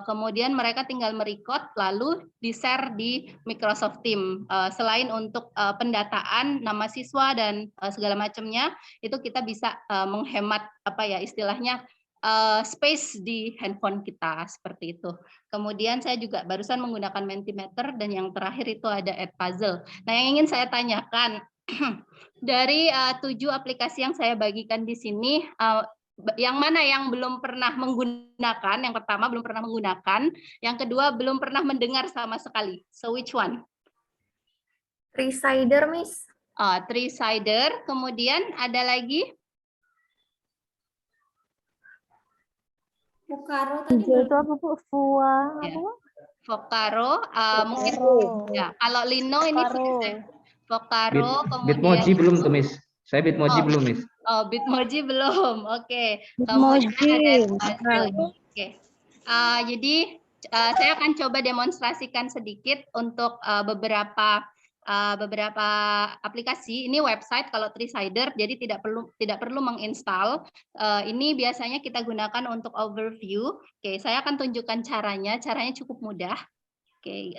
kemudian mereka tinggal merecord lalu di-share di Microsoft Teams. Selain untuk pendataan nama siswa dan segala macamnya, itu kita bisa menghemat istilahnya space di handphone kita seperti itu. Kemudian saya juga barusan menggunakan Mentimeter dan yang terakhir itu ada Edpuzzle. Nah, yang ingin saya tanyakan dari 7 aplikasi yang saya bagikan di sini, yang mana yang belum pernah menggunakan? Yang pertama belum pernah menggunakan, yang kedua belum pernah mendengar sama sekali. So which one? Tricider, Miss. Tricider. Kemudian ada lagi? Vocaro tadi itu apa Bu? Vocaro. Mungkin ya. Kalau Lino ini Vocaro. Bitmoji belum tuh, Miss. Saya Bitmoji belum, Miss. Bitmoji belum. Oke. Bitmoji. Oke. Jadi saya akan coba demonstrasikan sedikit untuk beberapa aplikasi. Ini website kalau Tricider, jadi tidak perlu menginstal. Ini biasanya kita gunakan untuk overview. Oke, saya akan tunjukkan caranya. Caranya cukup mudah. Oke,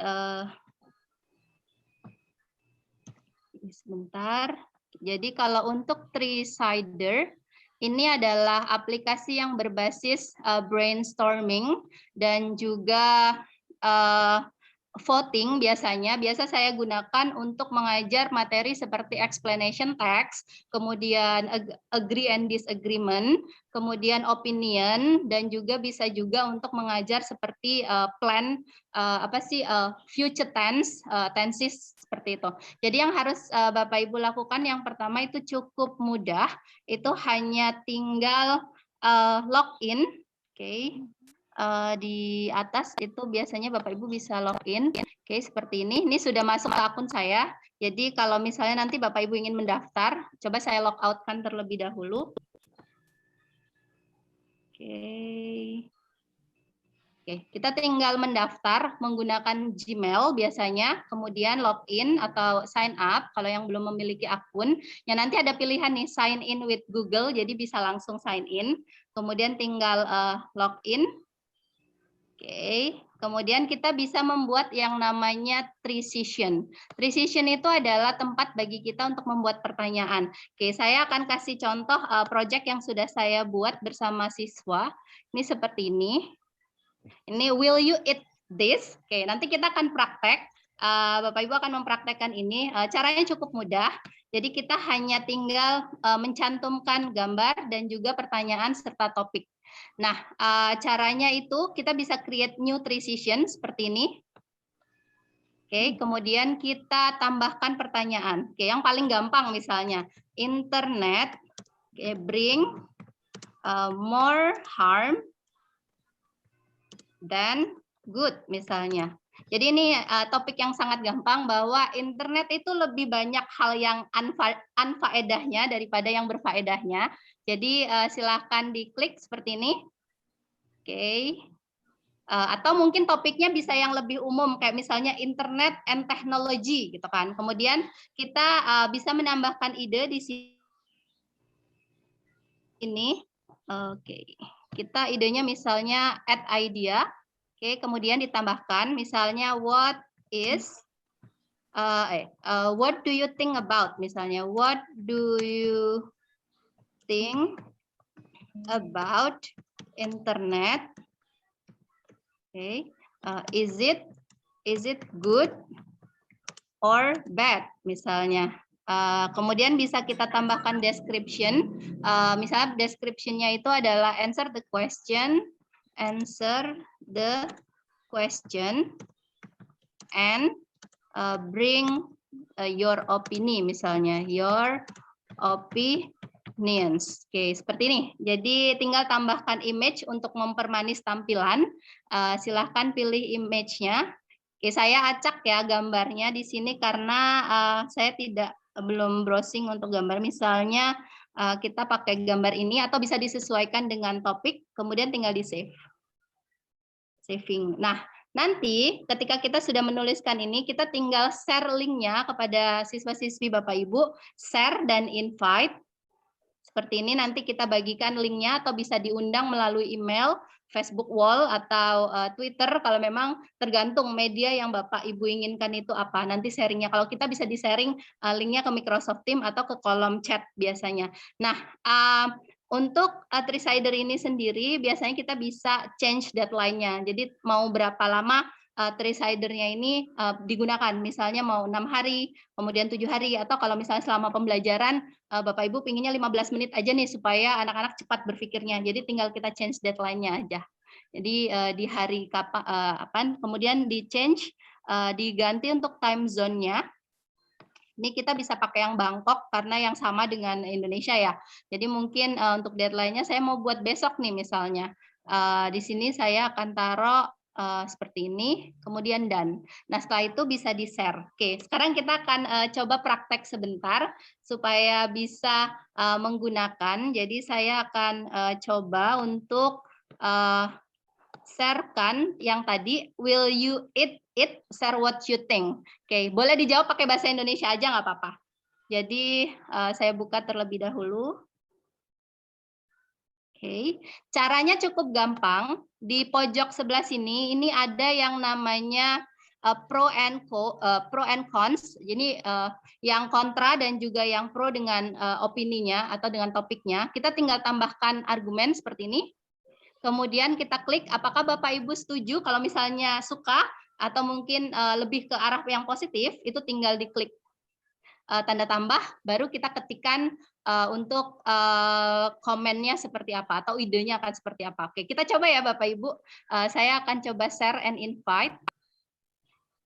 sebentar. Jadi kalau untuk Tricider, ini adalah aplikasi yang berbasis brainstorming dan juga voting biasanya. Biasa saya gunakan untuk mengajar materi seperti explanation text, kemudian agree and disagreement, kemudian opinion, dan juga bisa juga untuk mengajar seperti plan, future tense, tenses seperti itu. Jadi yang harus Bapak Ibu lakukan yang pertama itu cukup mudah, itu hanya tinggal login, oke. Di atas itu biasanya Bapak Ibu bisa login, oke seperti ini. Ini sudah masuk ke akun saya. Jadi kalau misalnya nanti Bapak Ibu ingin mendaftar, coba saya log out kan terlebih dahulu. Oke, kita tinggal mendaftar menggunakan Gmail biasanya, kemudian login atau sign up kalau yang belum memiliki akun. Ya nanti ada pilihan nih sign in with Google, jadi bisa langsung sign in. Kemudian tinggal login. Oke, kemudian kita bisa membuat yang namanya Tricition. Tricition itu adalah tempat bagi kita untuk membuat pertanyaan. Oke, saya akan kasih contoh project yang sudah saya buat bersama siswa. Ini seperti ini. Ini will you eat this? Oke, nanti kita akan praktek. Bapak Ibu akan mempraktekkan ini. Caranya cukup mudah. Jadi kita hanya tinggal mencantumkan gambar dan juga pertanyaan serta topik. Nah, caranya itu kita bisa create new Tricition seperti ini. Oke, kemudian kita tambahkan pertanyaan. Oke, yang paling gampang misalnya internet bring more harm dan good misalnya. Jadi ini topik yang sangat gampang bahwa internet itu lebih banyak hal yang unfaedahnya daripada yang berfaedahnya. Jadi silahkan diklik seperti ini. Oke. Atau mungkin topiknya bisa yang lebih umum kayak misalnya internet and technology gitu kan. Kemudian kita bisa menambahkan ide di sini. Oke. Kita idenya misalnya add idea. Oke, kemudian ditambahkan misalnya what do you think about misalnya what do you think about internet? Oke, is it good or bad misalnya. Kemudian bisa kita tambahkan description. Misalnya description-nya itu adalah answer the question and bring your opinion misalnya your opinions. Oke, seperti ini. Jadi tinggal tambahkan image untuk mempermanis tampilan. Silahkan pilih image-nya. Oke, saya acak ya gambarnya di sini karena saya belum browsing untuk gambar. Misalnya kita pakai gambar ini atau bisa disesuaikan dengan topik, kemudian tinggal di save. Saving. Nah, nanti ketika kita sudah menuliskan ini, kita tinggal share linknya kepada siswa-siswi Bapak Ibu, share dan invite. seperti ini. Nanti kita bagikan linknya atau bisa diundang melalui email, Facebook Wall atau Twitter kalau memang tergantung media yang Bapak Ibu inginkan itu apa. Nanti sharingnya kalau kita bisa di-sharing linknya ke Microsoft Teams atau ke kolom chat biasanya. Nah, untuk Trisider ini sendiri biasanya kita bisa change deadline-nya. Jadi mau berapa lama Trisider-nya ini digunakan. Misalnya mau 6 hari, kemudian 7 hari, atau kalau misalnya selama pembelajaran Bapak Ibu pinginnya 15 menit aja nih supaya anak-anak cepat berpikirnya. Jadi tinggal kita change deadline-nya aja. Jadi di hari kapan, kemudian di change, diganti untuk time zone-nya. Ini kita bisa pakai yang Bangkok karena yang sama dengan Indonesia ya. Jadi mungkin untuk deadline-nya saya mau buat besok nih misalnya. Di sini saya akan taruh seperti ini, kemudian done. Nah, setelah itu bisa di-share. Oke, sekarang kita akan coba praktek sebentar supaya bisa menggunakan. Jadi saya akan coba untuk sharekan yang tadi, will you eat it, share what you think. Oke, boleh dijawab pakai bahasa Indonesia aja nggak apa-apa. Jadi saya buka terlebih dahulu. Oke, caranya cukup gampang. Di pojok sebelah sini ini ada yang namanya pro and cons. Jadi yang kontra dan juga yang pro dengan opininya atau dengan topiknya. Kita tinggal tambahkan argumen seperti ini. Kemudian kita klik apakah Bapak Ibu setuju. Kalau misalnya suka atau mungkin lebih ke arah yang positif, itu tinggal diklik tanda tambah, baru kita ketikkan untuk komennya seperti apa atau idenya akan seperti apa. Oke, kita coba ya Bapak Ibu. Saya akan coba share and invite.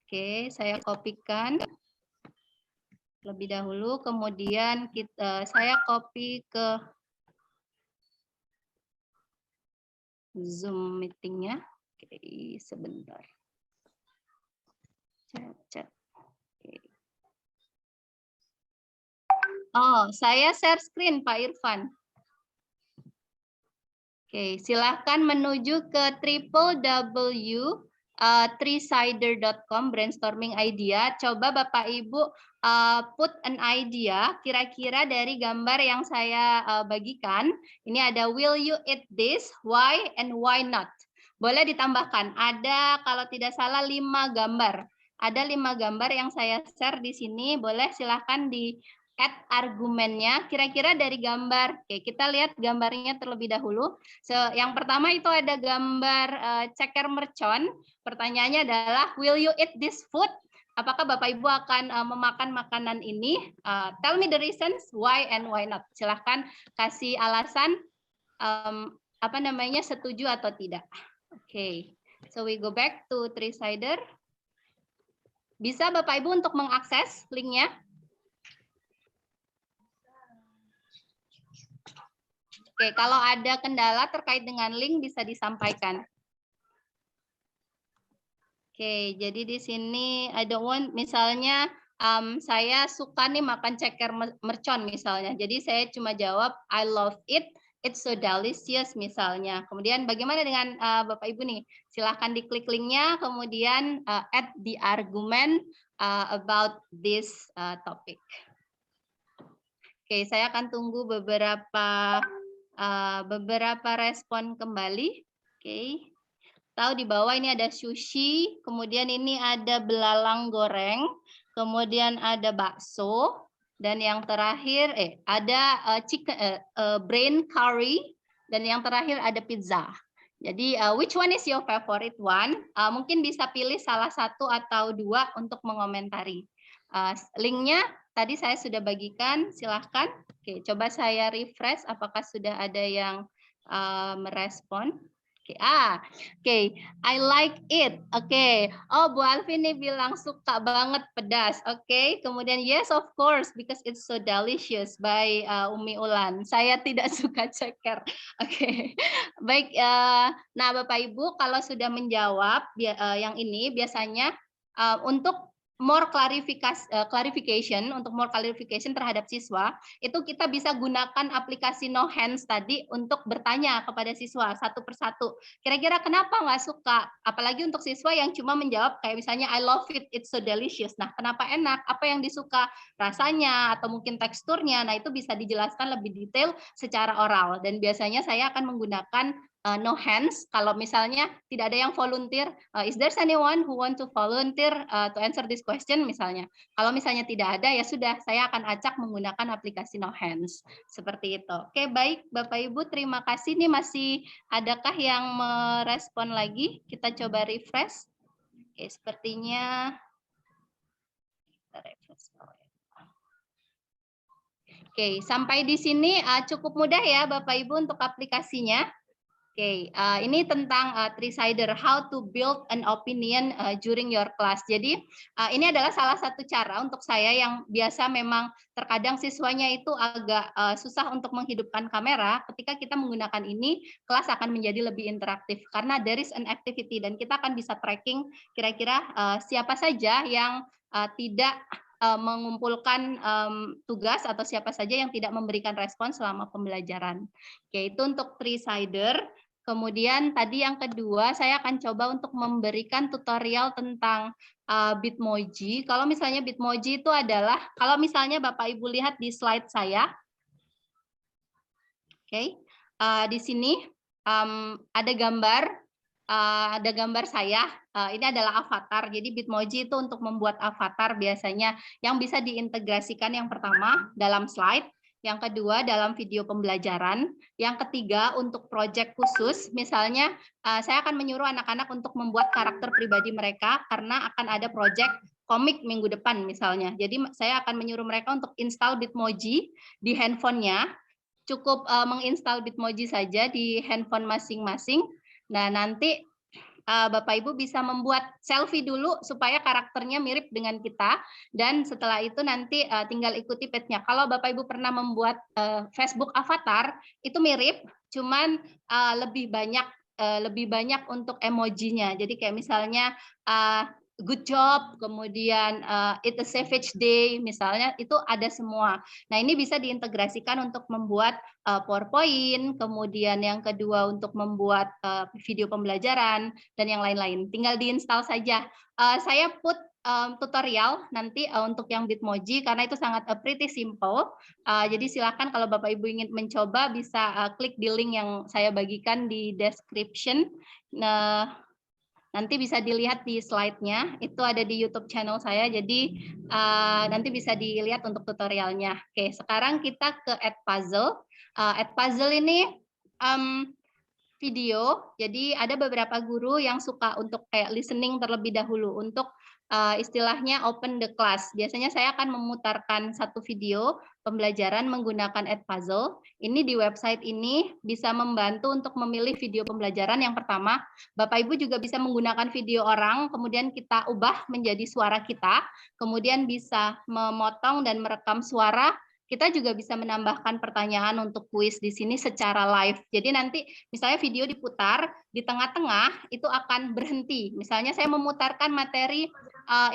Oke, saya kopikan lebih dahulu, kemudian saya copy ke Zoom meetingnya. Oke, sebentar. Chat. Oh, saya share screen Pak Irfan. Oke, silahkan menuju ke www.trisider.com brainstorming idea. Coba Bapak Ibu put an idea kira-kira dari gambar yang saya bagikan. Ini ada will you eat this, why and why not. Boleh ditambahkan. Ada kalau tidak salah 5 gambar. Ada 5 gambar yang saya share di sini. Boleh silahkan di add argumennya kira-kira dari gambar. Oke, kita lihat gambarnya terlebih dahulu. Yang pertama itu ada gambar ceker mercon. Pertanyaannya adalah, will you eat this food? Apakah Bapak Ibu akan memakan makanan ini? Tell me the reasons why and why not. Silahkan kasih alasan setuju atau tidak. Oke, so we go back to Trisider. Bisa Bapak Ibu untuk mengakses linknya? Oke, kalau ada kendala terkait dengan link bisa disampaikan. Oke, jadi di sini I don't want, misalnya saya suka nih makan ceker mercon misalnya. Jadi saya cuma jawab I love it, it's so delicious misalnya. Kemudian bagaimana dengan Bapak Ibu nih? Silahkan diklik linknya, kemudian add the argument about this topic. Oke, saya akan tunggu beberapa respon kembali. Oke. Tahu di bawah ini ada sushi, kemudian ini ada belalang goreng, kemudian ada bakso, dan yang terakhir ada brain curry, dan yang terakhir ada pizza. Jadi which one is your favorite one? Mungkin bisa pilih salah satu atau 2 untuk mengomentari. Linknya tadi saya sudah bagikan, silahkan. Oke, coba saya refresh apakah sudah ada yang merespon. Oke, I like it. Oke. Oh, Bu Alvin nih bilang suka banget pedas. Oke, kemudian yes of course because it's so delicious by Umi Ulan. Saya tidak suka ceker. Oke. Baik, nah Bapak Ibu kalau sudah menjawab yang ini biasanya untuk untuk more clarification terhadap siswa, itu kita bisa gunakan aplikasi No Hands tadi untuk bertanya kepada siswa satu persatu. Kira-kira kenapa nggak suka? Apalagi untuk siswa yang cuma menjawab kayak misalnya I love it, it's so delicious. Nah, kenapa enak? Apa yang disuka? Rasanya atau mungkin teksturnya. Nah, itu bisa dijelaskan lebih detail secara oral. Dan biasanya saya akan menggunakan no hands. Kalau misalnya tidak ada yang volunteer, is there anyone who want to volunteer to answer this question misalnya. Kalau misalnya tidak ada, ya sudah, saya akan acak menggunakan aplikasi no hands. Seperti itu. Oke, baik Bapak Ibu, terima kasih. Nih masih adakah yang merespon lagi? Kita coba refresh. Oke, sepertinya kita refresh. Oke, sampai di sini cukup mudah ya Bapak Ibu untuk aplikasinya. Oke, ini tentang three-sider, how to build an opinion during your class. Jadi ini adalah salah satu cara untuk saya yang biasa memang terkadang siswanya itu agak susah untuk menghidupkan kamera. Ketika kita menggunakan ini, kelas akan menjadi lebih interaktif karena there is an activity dan kita akan bisa tracking kira-kira siapa saja yang tidak mengumpulkan tugas atau siapa saja yang tidak memberikan respon selama pembelajaran. Oke, itu untuk three-sider. Kemudian tadi yang kedua, saya akan coba untuk memberikan tutorial tentang Bitmoji. Kalau misalnya Bitmoji itu adalah, kalau misalnya Bapak Ibu lihat di slide saya, oke, di sini ada gambar saya. Ini adalah avatar. Jadi Bitmoji itu untuk membuat avatar biasanya yang bisa diintegrasikan yang pertama dalam slide. Yang kedua dalam video pembelajaran, yang ketiga untuk proyek khusus, misalnya saya akan menyuruh anak-anak untuk membuat karakter pribadi mereka karena akan ada proyek komik minggu depan misalnya. Jadi saya akan menyuruh mereka untuk install Bitmoji di handphonenya, cukup menginstal Bitmoji saja di handphone masing-masing. Nah, nanti Bapak Ibu bisa membuat selfie dulu supaya karakternya mirip dengan kita, dan setelah itu nanti tinggal ikuti page-nya. Kalau Bapak Ibu pernah membuat Facebook avatar, itu mirip, cuman lebih banyak untuk emojinya. Jadi kayak misalnya good job, kemudian it's a savage day, misalnya itu ada semua. Nah, ini bisa diintegrasikan untuk membuat PowerPoint, kemudian yang kedua untuk membuat video pembelajaran, dan yang lain-lain. Tinggal diinstal saja. Saya put tutorial nanti untuk yang Bitmoji karena itu sangat pretty simple. Jadi silakan kalau Bapak Ibu ingin mencoba bisa klik di link yang saya bagikan di description. Nah, nanti bisa dilihat di slide-nya, itu ada di YouTube channel saya, jadi nanti bisa dilihat untuk tutorialnya. Oke, sekarang kita ke Edpuzzle. Edpuzzle ini video, jadi ada beberapa guru yang suka untuk kayak listening terlebih dahulu, untuk istilahnya open the class. Biasanya saya akan memutarkan satu video pembelajaran menggunakan Edpuzzle. Ini di website ini bisa membantu untuk memilih video pembelajaran. Yang pertama, Bapak Ibu juga bisa menggunakan video orang, kemudian kita ubah menjadi suara kita, kemudian bisa memotong dan merekam suara. Kita juga bisa menambahkan pertanyaan untuk kuis di sini secara live. Jadi nanti misalnya video diputar, di tengah-tengah itu akan berhenti. Misalnya saya memutarkan materi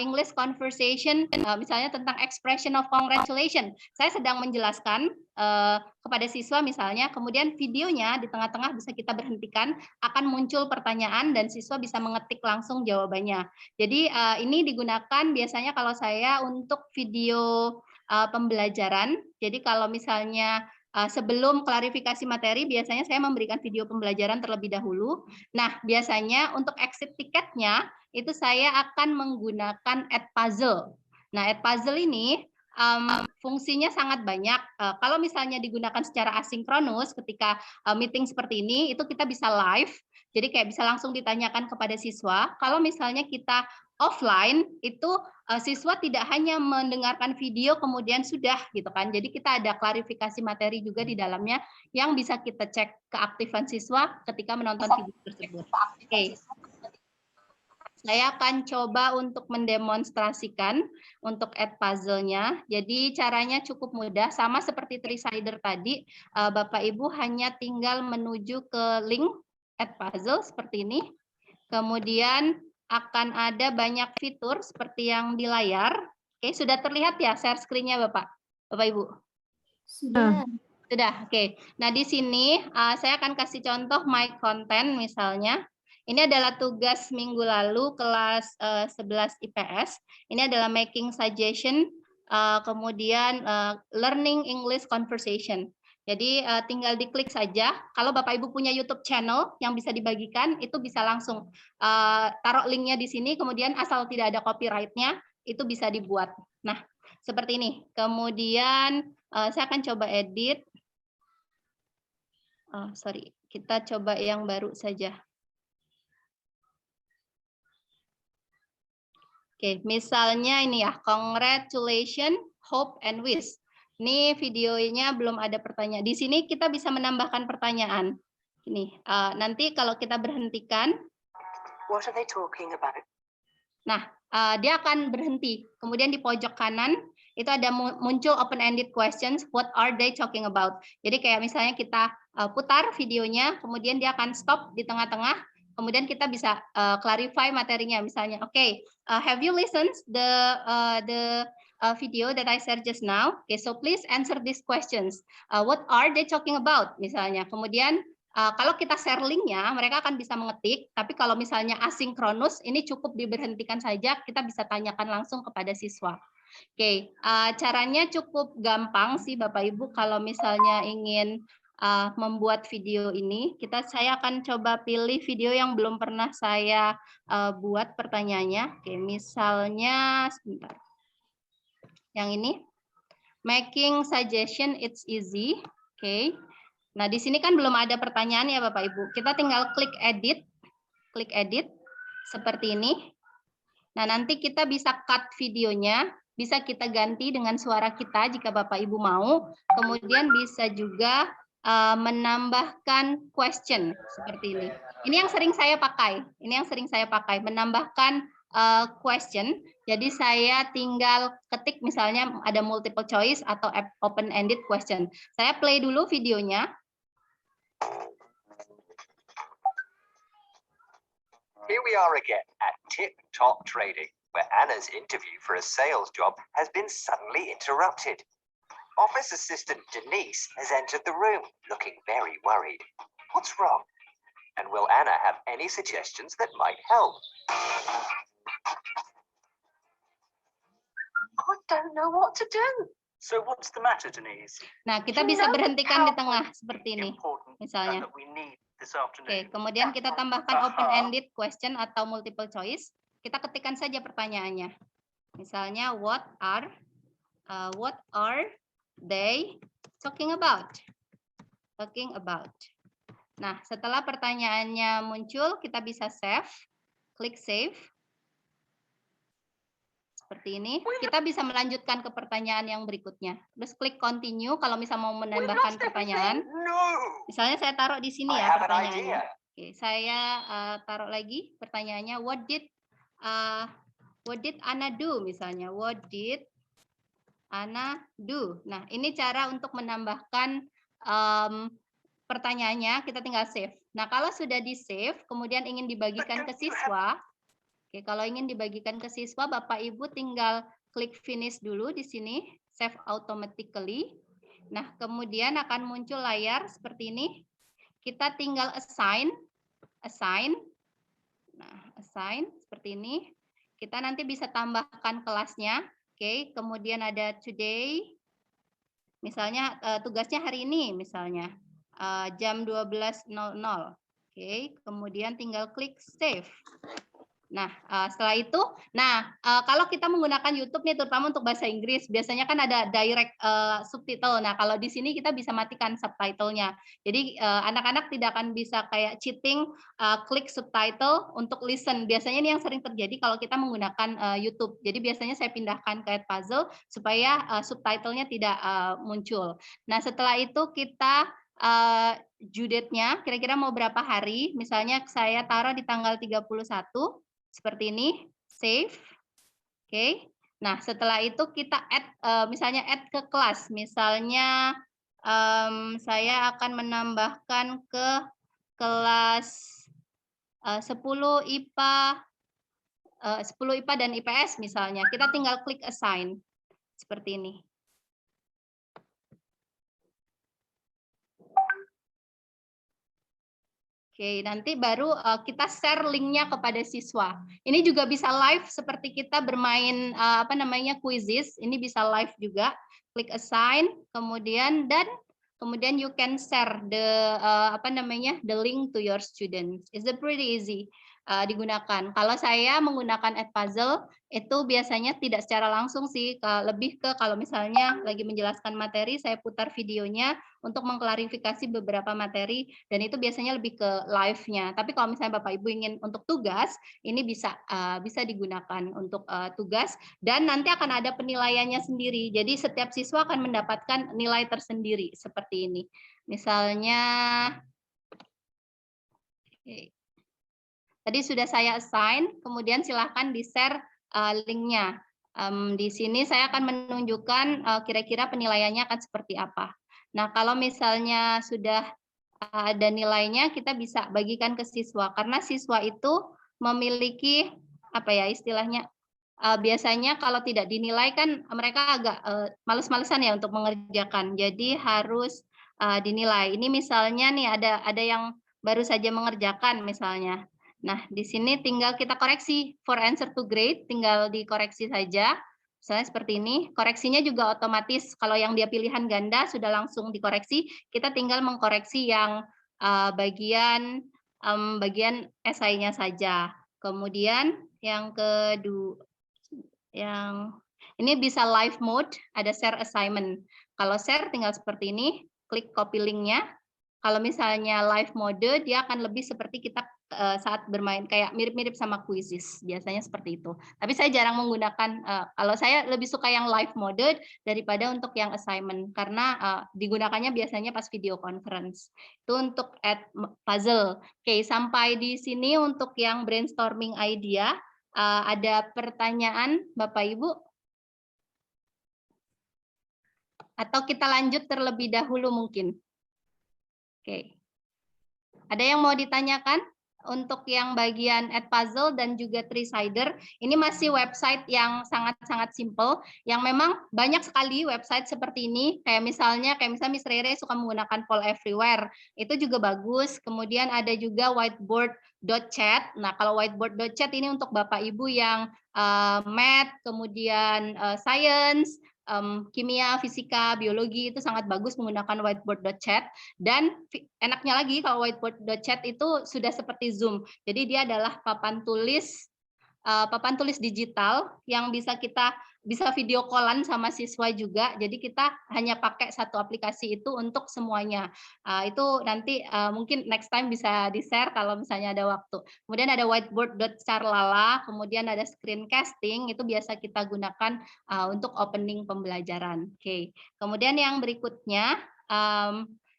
English conversation, misalnya tentang expression of congratulations. Saya sedang menjelaskan kepada siswa misalnya, kemudian videonya di tengah-tengah bisa kita berhentikan, akan muncul pertanyaan dan siswa bisa mengetik langsung jawabannya. Jadi ini digunakan biasanya kalau saya untuk video pembelajaran. Jadi kalau misalnya sebelum klarifikasi materi, biasanya saya memberikan video pembelajaran terlebih dahulu. Nah, biasanya untuk exit tiketnya, itu saya akan menggunakan Edpuzzle. Nah, Edpuzzle ini fungsinya sangat banyak. Kalau misalnya digunakan secara asinkronus, ketika meeting seperti ini, itu kita bisa live, jadi kayak bisa langsung ditanyakan kepada siswa. Kalau misalnya kita offline, itu siswa tidak hanya mendengarkan video kemudian sudah gitu kan. Jadi kita ada klarifikasi materi juga di dalamnya yang bisa kita cek keaktifan siswa ketika menonton video tersebut. Oke. Saya akan coba untuk mendemonstrasikan untuk Edpuzzle-nya. Jadi caranya cukup mudah, sama seperti three-sider tadi. Bapak Ibu hanya tinggal menuju ke link Edpuzzle seperti ini. Kemudian akan ada banyak fitur seperti yang di layar. Oke, sudah terlihat ya share screen-nya Bapak Ibu? Sudah. Sudah, oke. Nah, di sini saya akan kasih contoh my content misalnya. Ini adalah tugas minggu lalu kelas 11 IPS. Ini adalah making suggestion, kemudian learning English conversation. Jadi tinggal diklik saja. Kalau Bapak Ibu punya YouTube channel yang bisa dibagikan, itu bisa langsung taruh linknya di sini. Kemudian asal tidak ada copyright-nya, itu bisa dibuat. Nah, seperti ini. Kemudian saya akan coba edit. Sorry, kita coba yang baru saja. Oke, misalnya ini ya, congratulations, hope and wish. Ini videonya belum ada pertanyaan. Di sini kita bisa menambahkan pertanyaan. Ini nanti kalau kita berhentikan. What are they talking about? Nah, dia akan berhenti. Kemudian di pojok kanan itu ada muncul open-ended questions. What are they talking about? Jadi kayak misalnya kita putar videonya, kemudian dia akan stop di tengah-tengah. Kemudian kita bisa clarify materinya. Misalnya, okay, have you listened the video that I shared just now? Okay, so please answer these questions. What are they talking about? Misalnya, kemudian kalau kita share linknya, mereka akan bisa mengetik. Tapi kalau misalnya asinkronus, ini cukup diberhentikan saja. Kita bisa tanyakan langsung kepada siswa. Oke, caranya cukup gampang sih Bapak Ibu. Kalau misalnya ingin membuat video ini, saya akan coba pilih video yang belum pernah saya buat pertanyaannya. Oke, misalnya sebentar. Yang ini, making suggestion it's easy. Oke. Nah, di sini kan belum ada pertanyaan ya Bapak Ibu. Kita tinggal klik edit seperti ini. Nah, nanti kita bisa cut videonya, bisa kita ganti dengan suara kita jika Bapak Ibu mau. Kemudian bisa juga menambahkan question seperti ini. Ini yang sering saya pakai. Menambahkan question. Jadi saya tinggal ketik misalnya ada multiple choice atau open-ended question. Saya play dulu videonya. Here we are again at Tip Top Trading, where Anna's interview for a sales job has been suddenly interrupted. Office assistant Denise has entered the room, looking very worried. What's wrong? And will Anna have any suggestions that might help? I don't know what to do. So what's the matter, Denise? Nah, kita bisa berhentikan di tengah seperti ini, misalnya. Oke, kemudian kita tambahkan open-ended question atau multiple choice. Kita ketikkan saja pertanyaannya. Misalnya, what are they talking about? Nah, setelah pertanyaannya muncul, kita bisa save. Klik save. Seperti ini. Kita bisa melanjutkan ke pertanyaan yang berikutnya. Terus klik continue kalau misalnya mau menambahkan pertanyaan. Misalnya saya taruh di sini ya pertanyaannya. Oke, saya taruh lagi pertanyaannya. What did Anna do? Misalnya, what did Anna do? Nah, ini cara untuk menambahkan pertanyaannya. Kita tinggal save. Nah, kalau sudah di save, kemudian ingin dibagikan ke siswa. Oke, kalau ingin dibagikan ke siswa, Bapak Ibu tinggal klik finish dulu di sini, save automatically. Nah, kemudian akan muncul layar seperti ini. Kita tinggal assign. Nah, assign seperti ini. Kita nanti bisa tambahkan kelasnya. Oke, kemudian ada today. Misalnya tugasnya hari ini misalnya jam 12.00. Oke, kemudian tinggal klik save. Nah, setelah itu, kalau kita menggunakan YouTube nih, terutama untuk bahasa Inggris, biasanya kan ada direct subtitle. Nah, kalau di sini kita bisa matikan subtitlenya. Jadi anak-anak tidak akan bisa kayak cheating, klik subtitle untuk listen. Biasanya ini yang sering terjadi kalau kita menggunakan YouTube. Jadi biasanya saya pindahkan ke puzzle supaya subtitlenya tidak muncul. Nah, setelah itu kita due date-nya kira-kira mau berapa hari? Misalnya saya taruh di tanggal 31. Seperti ini, save. Oke. Nah, setelah itu kita add, misalnya add ke kelas. Misalnya saya akan menambahkan ke kelas 10 IPA 10 IPA dan IPS misalnya, kita tinggal klik assign seperti ini. Oke, nanti baru kita share linknya kepada siswa. Ini juga bisa live seperti kita bermain quizzes. Ini bisa live juga. Klik assign, kemudian you can share the link to your students. It's pretty easy digunakan. Kalau saya menggunakan Edpuzzle itu biasanya tidak secara langsung sih, lebih ke kalau misalnya lagi menjelaskan materi, saya putar videonya untuk mengklarifikasi beberapa materi, dan itu biasanya lebih ke live-nya. Tapi kalau misalnya Bapak Ibu ingin untuk tugas, ini bisa digunakan untuk tugas, dan nanti akan ada penilaiannya sendiri. Jadi setiap siswa akan mendapatkan nilai tersendiri seperti ini. Misalnya, tadi sudah saya assign, kemudian silahkan di-share linknya. Di sini saya akan menunjukkan kira-kira penilaiannya akan seperti apa. Nah, kalau misalnya sudah ada nilainya, kita bisa bagikan ke siswa, karena siswa itu memiliki istilahnya, biasanya kalau tidak dinilai kan mereka agak males-malesan ya untuk mengerjakan, jadi harus dinilai. Ini misalnya nih ada yang baru saja mengerjakan misalnya. Nah, di sini tinggal kita koreksi for answer to grade, tinggal dikoreksi saja. Misalnya seperti ini, koreksinya juga otomatis. Kalau yang dia pilihan ganda sudah langsung dikoreksi, kita tinggal mengkoreksi yang bagian esainya saja. Kemudian yang kedua, yang ini bisa live mode, ada share assignment. Kalau share tinggal seperti ini, klik copy linknya. Kalau misalnya live mode, dia akan lebih seperti kita saat bermain, kayak mirip-mirip sama quizzes, biasanya seperti itu. Tapi saya jarang menggunakan, kalau saya lebih suka yang live mode daripada untuk yang assignment, karena digunakannya biasanya pas video conference. Itu untuk add puzzle. Oke, sampai di sini untuk yang brainstorming idea. Ada pertanyaan Bapak Ibu? Atau kita lanjut terlebih dahulu mungkin? Oke. Ada yang mau ditanyakan? Untuk yang bagian Edpuzzle dan juga Three-Sider, ini masih website yang sangat-sangat simple, yang memang banyak sekali website seperti ini, kayak misalnya Miss Rere suka menggunakan Poll Everywhere, itu juga bagus. Kemudian ada juga whiteboard.chat. Nah, kalau whiteboard.chat ini untuk Bapak Ibu yang math, kemudian science, kimia, fisika, biologi, itu sangat bagus menggunakan whiteboard.chat. Dan enaknya lagi kalau whiteboard.chat itu sudah seperti Zoom. Jadi dia adalah papan tulis digital yang bisa video callan sama siswa juga. Jadi kita hanya pakai satu aplikasi itu untuk semuanya. Itu nanti mungkin next time bisa di-share kalau misalnya ada waktu. Kemudian ada whiteboard.charlala, kemudian ada screencasting, itu biasa kita gunakan untuk opening pembelajaran. Oke. Kemudian yang berikutnya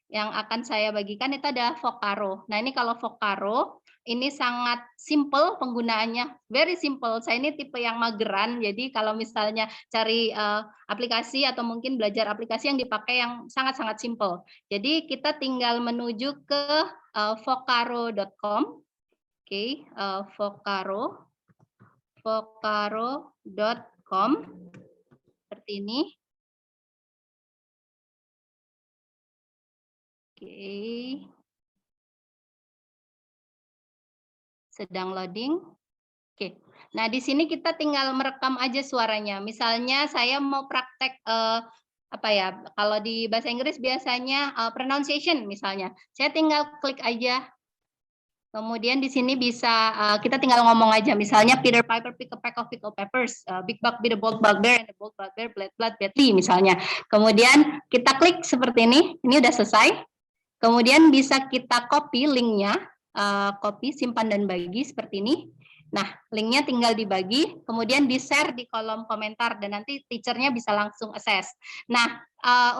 yang akan saya bagikan itu ada Vocaro. Nah, ini kalau Vocaro ini sangat simple penggunaannya, very simple. Saya ini tipe yang mageran, jadi kalau misalnya cari aplikasi atau mungkin belajar aplikasi yang dipakai yang sangat-sangat simple. Jadi kita tinggal menuju ke vocaro.com. Oke, vocaro.com seperti ini. Oke. Sedang loading. Oke. Nah, di sini kita tinggal merekam aja suaranya. Misalnya saya mau praktek kalau di bahasa Inggris biasanya pronunciation misalnya. Saya tinggal klik aja. Kemudian di sini bisa kita tinggal ngomong aja. Misalnya Peter Piper pick a pack of pickled peppers, Big Buck beat the bold bugbear, and the bold bugbear bled blood badly misalnya. Kemudian kita klik seperti ini. Ini udah selesai. Kemudian bisa kita copy linknya, copy, simpan dan bagi seperti ini. Nah, linknya tinggal dibagi, kemudian di-share di kolom komentar, dan nanti teachernya bisa langsung access. Nah,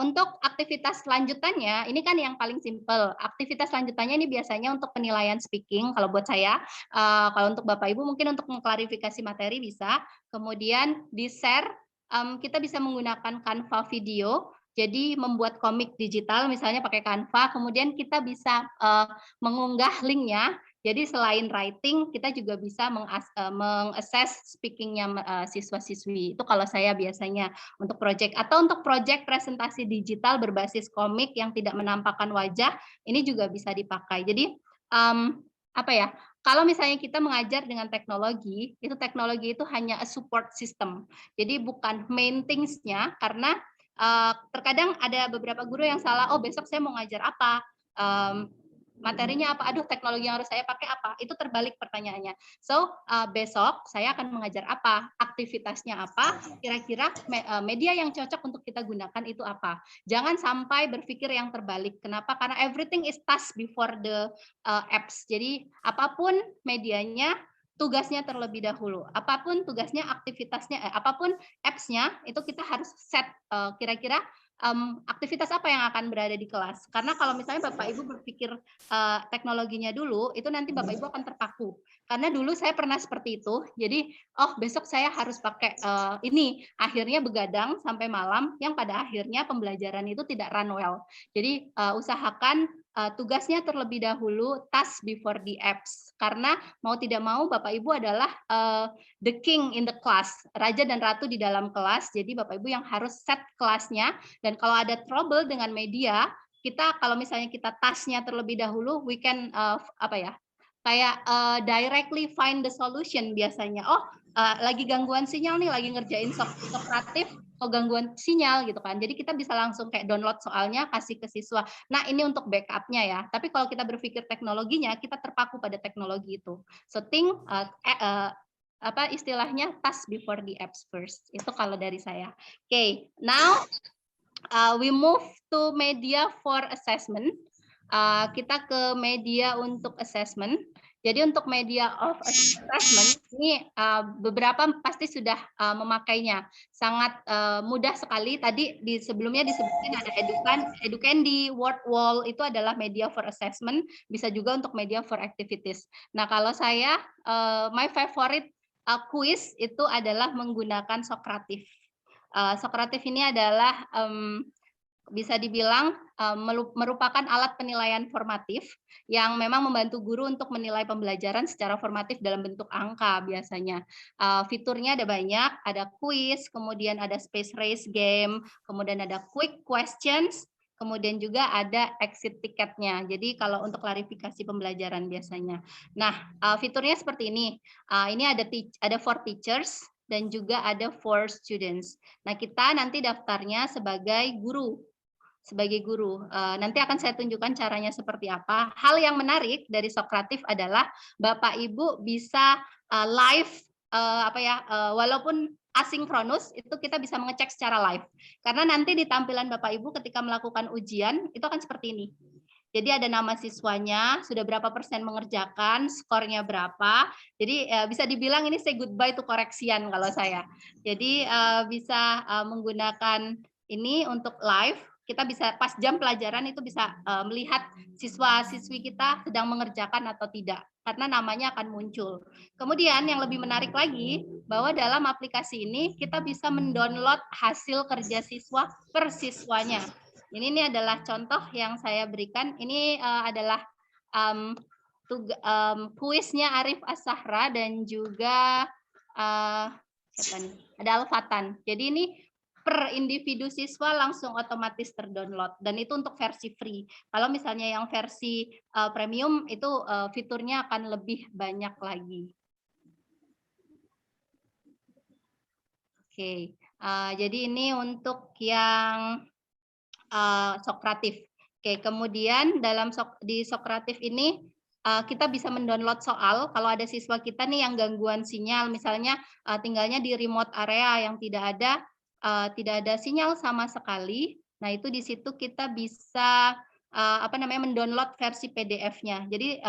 untuk aktivitas lanjutannya, ini kan yang paling simple. Aktivitas lanjutannya ini biasanya untuk penilaian speaking, kalau buat saya. Kalau untuk Bapak Ibu mungkin untuk mengklarifikasi materi bisa. Kemudian di-share, kita bisa menggunakan Canva video. Jadi membuat komik digital misalnya pakai Canva, kemudian kita bisa mengunggah linknya Jadi selain writing, kita juga bisa meng-assess speaking-nya siswa-siswi. Itu kalau saya biasanya untuk project. Atau untuk project presentasi digital berbasis komik yang tidak menampakkan wajah, ini juga bisa dipakai. Jadi apa ya? Kalau misalnya kita mengajar dengan teknologi itu hanya a support system. Jadi bukan main things-nya, karena terkadang ada beberapa guru yang salah, oh besok saya mau ngajar apa, materinya apa, aduh teknologi yang harus saya pakai apa, itu terbalik pertanyaannya. So besok saya akan mengajar apa, aktivitasnya apa, kira-kira media yang cocok untuk kita gunakan itu apa. Jangan sampai berpikir yang terbalik. Kenapa? Karena everything is task before the apps. Jadi apapun medianya, tugasnya terlebih dahulu. Apapun tugasnya, aktivitasnya, apapun apps-nya, itu kita harus set kira-kira aktivitas apa yang akan berada di kelas. Karena kalau misalnya Bapak Ibu berpikir teknologinya dulu, itu nanti Bapak Ibu akan terpaku. Karena dulu saya pernah seperti itu. Jadi, oh besok saya harus pakai ini. Akhirnya begadang sampai malam, yang pada akhirnya pembelajaran itu tidak run well. Jadi usahakan tugasnya terlebih dahulu, task before the apps. Karena mau tidak mau Bapak Ibu adalah the king in the class, raja dan ratu di dalam kelas. Jadi Bapak Ibu yang harus set kelasnya. Dan kalau ada trouble dengan media, kita kalau misalnya kita tasknya terlebih dahulu, we can kayak directly find the solution biasanya. Oh, lagi gangguan sinyal nih, lagi ngerjain Sokratif, gangguan sinyal gitu kan. Jadi kita bisa langsung kayak download soalnya, kasih ke siswa. Nah, ini untuk backupnya ya. Tapi kalau kita berpikir teknologinya, kita terpaku pada teknologi itu. So think istilahnya task before the apps first. Itu kalau dari saya. Okay, now we move to media for assessment. Kita ke media untuk assessment. Jadi untuk media of assessment ini beberapa pasti sudah memakainya. Sangat mudah sekali. Tadi sebelumnya disebutkan ada Educandi, Wordwall, itu adalah media for assessment. Bisa juga untuk media for activities. Nah kalau saya, my favorite quiz itu adalah menggunakan Sokratif. Sokratif ini adalah bisa dibilang merupakan alat penilaian formatif yang memang membantu guru untuk menilai pembelajaran secara formatif dalam bentuk angka biasanya. Fiturnya ada banyak, ada quiz, kemudian ada space race game, kemudian ada quick questions, kemudian juga ada exit tiketnya. Jadi kalau untuk klarifikasi pembelajaran biasanya. Nah, fiturnya seperti ini. Ini ada for teachers dan juga ada for students. Nah, kita nanti daftarnya sebagai guru. Nanti akan saya tunjukkan caranya seperti apa. Hal yang menarik dari Sokratif adalah Bapak Ibu bisa live walaupun asinkronus, itu kita bisa mengecek secara live. Karena nanti di tampilan Bapak Ibu ketika melakukan ujian itu akan seperti ini. Jadi ada nama siswanya, sudah berapa persen mengerjakan, skornya berapa. Jadi bisa dibilang ini say goodbye to koreksian kalau saya. Jadi bisa menggunakan ini untuk live. Kita bisa pas jam pelajaran itu bisa melihat siswa-siswi kita sedang mengerjakan atau tidak, karena namanya akan muncul. Kemudian yang lebih menarik lagi, bahwa dalam aplikasi ini kita bisa mendownload hasil kerja siswa per siswanya. Ini adalah contoh yang saya berikan. Ini adalah kuisnya Arif As-Sahra dan juga ada Al-Fatan. Jadi ini per individu siswa langsung otomatis terdownload, dan itu untuk versi free. Kalau misalnya yang versi premium itu fiturnya akan lebih banyak lagi. Oke, jadi ini untuk yang Sokratif. Oke, kemudian di Sokratif ini kita bisa mendownload soal. Kalau ada siswa kita nih yang gangguan sinyal, misalnya tinggalnya di remote area yang tidak ada sinyal sama sekali. Nah, itu di situ kita bisa mendownload versi PDF-nya. Jadi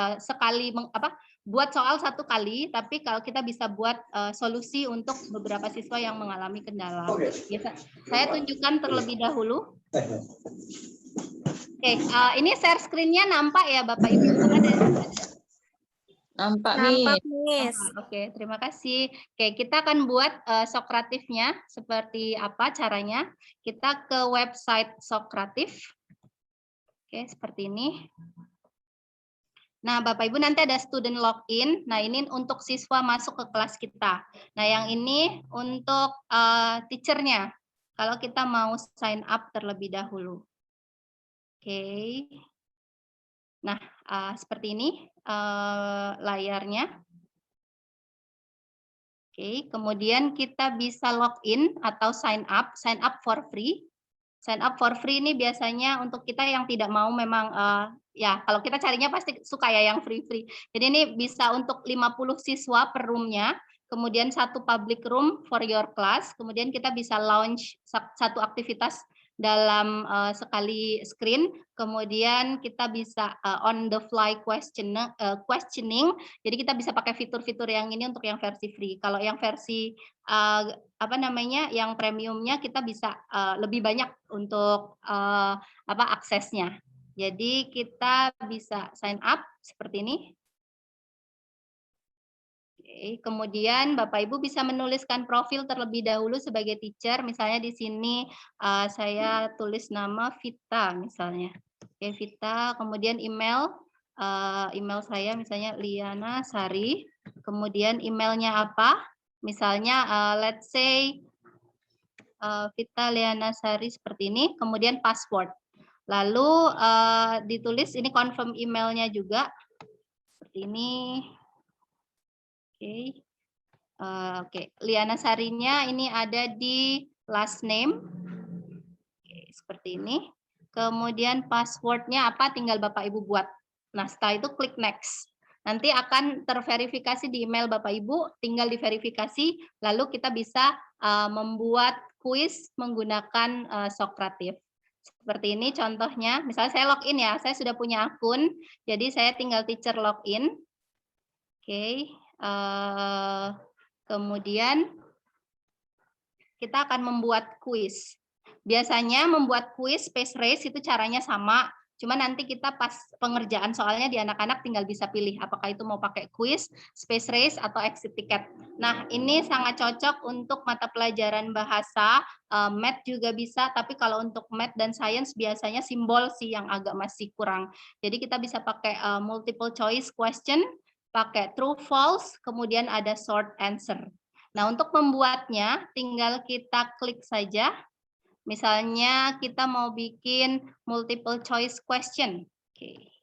buat soal satu kali, tapi kalau kita bisa buat solusi untuk beberapa siswa yang mengalami kendala. Saya tunjukkan terlebih dahulu. Oke, ini share screen-nya nampak ya Bapak Ibu? Nampak, Miss. Oke, terima kasih. Oke, kita akan buat Sokratifnya seperti apa caranya. Kita ke website Sokratif. Oke, seperti ini. Nah, Bapak Ibu nanti ada student login. Nah, ini untuk siswa masuk ke kelas kita. Nah, yang ini untuk teachernya. Kalau kita mau sign up terlebih dahulu. Oke. Nah, seperti ini layarnya. Oke, kemudian kita bisa login atau sign up for free. Sign up for free ini biasanya untuk kita yang tidak mau memang ya kalau kita carinya pasti suka ya yang free-free. Jadi ini bisa untuk 50 siswa per roomnya, kemudian satu public room for your class, kemudian kita bisa launch satu aktivitas dalam sekali screen, kemudian kita bisa on the fly questioning. Jadi kita bisa pakai fitur-fitur yang ini untuk yang versi free. Kalau yang versi yang premiumnya kita bisa lebih banyak untuk aksesnya. Jadi kita bisa sign up seperti ini. Oke, kemudian Bapak Ibu bisa menuliskan profil terlebih dahulu sebagai teacher. Misalnya di sini saya tulis nama Vita misalnya. Oke, Vita, kemudian email saya misalnya Liana Sari. Kemudian emailnya apa? Misalnya let's say Vita Liana Sari seperti ini, kemudian password. Lalu ditulis ini confirm emailnya juga seperti ini. Oke, Liana Sarinya ini ada di last name. Oke, seperti ini. Kemudian passwordnya apa? Tinggal Bapak Ibu buat. Nah, setelah itu klik next. Nanti akan terverifikasi di email Bapak Ibu, tinggal diverifikasi, lalu kita bisa membuat kuis menggunakan Socrative. Seperti ini contohnya, misalnya saya login ya, saya sudah punya akun, jadi saya tinggal teacher login. Oke, kemudian kita akan membuat kuis. Biasanya membuat kuis space race itu caranya sama, cuma nanti kita pas pengerjaan soalnya di anak-anak tinggal bisa pilih apakah itu mau pakai kuis, space race, atau exit ticket. Nah, ini sangat cocok untuk mata pelajaran bahasa, math juga bisa, tapi kalau untuk math dan science biasanya simbol sih yang agak masih kurang. Jadi kita bisa pakai multiple choice question, pakai true false, kemudian ada short answer. Nah, untuk membuatnya tinggal kita klik saja. Misalnya kita mau bikin multiple choice question. Oke.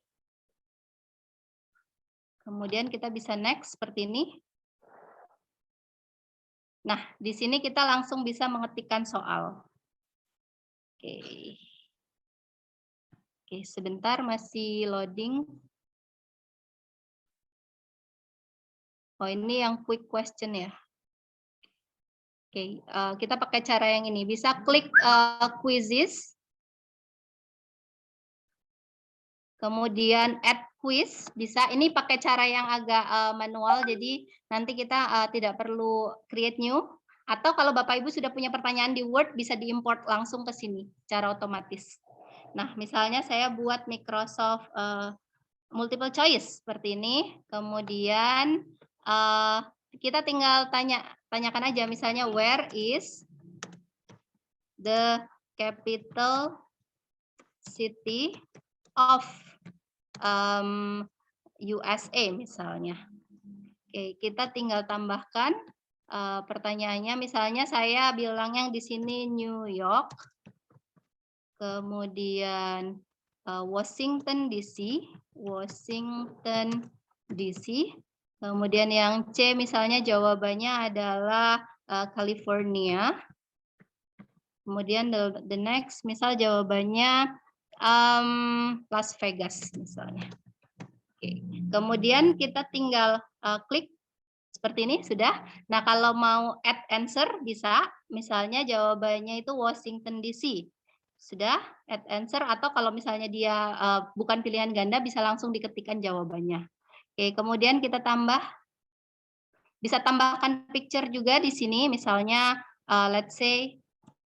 Kemudian kita bisa next seperti ini. Nah, di sini kita langsung bisa mengetikkan soal. Oke. Oke, sebentar masih loading. Oh, ini yang quick question ya. Oke, kita pakai cara yang ini. Bisa klik quizzes. Kemudian add quiz, bisa. Ini pakai cara yang agak manual, jadi nanti kita tidak perlu create new. Atau kalau Bapak Ibu sudah punya pertanyaan di Word, bisa diimport langsung ke sini, secara otomatis. Nah, misalnya saya buat Microsoft multiple choice, seperti ini. Kemudian kita tinggal tanyakan aja, misalnya where is the capital city of USA misalnya. Oke, kita tinggal tambahkan pertanyaannya. Misalnya saya bilang yang di sini New York, kemudian Washington DC, kemudian yang C misalnya jawabannya adalah California. Kemudian the next misal jawabannya Las Vegas misalnya. Oke. Kemudian kita tinggal klik seperti ini sudah. Nah, kalau mau add answer bisa, misalnya jawabannya itu Washington DC. Sudah add answer, atau kalau misalnya dia bukan pilihan ganda bisa langsung diketikkan jawabannya. Oke, kemudian kita bisa tambahkan picture juga di sini, misalnya let's say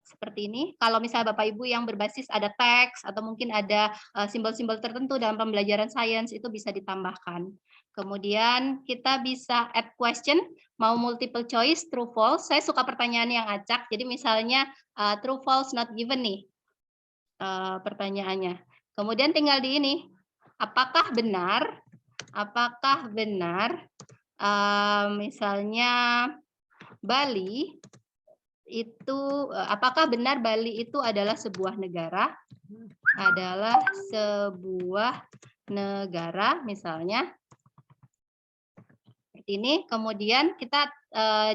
seperti ini. Kalau misalnya Bapak Ibu yang berbasis ada teks atau mungkin ada simbol-simbol tertentu dalam pembelajaran sains, itu bisa ditambahkan. Kemudian kita bisa add question, mau multiple choice, true false. Saya suka pertanyaan yang acak, jadi misalnya true false not given nih pertanyaannya. Kemudian tinggal di ini, apakah benar apakah benar misalnya Bali itu apakah benar Bali itu adalah sebuah negara? Adalah sebuah negara misalnya. Seperti ini, kemudian kita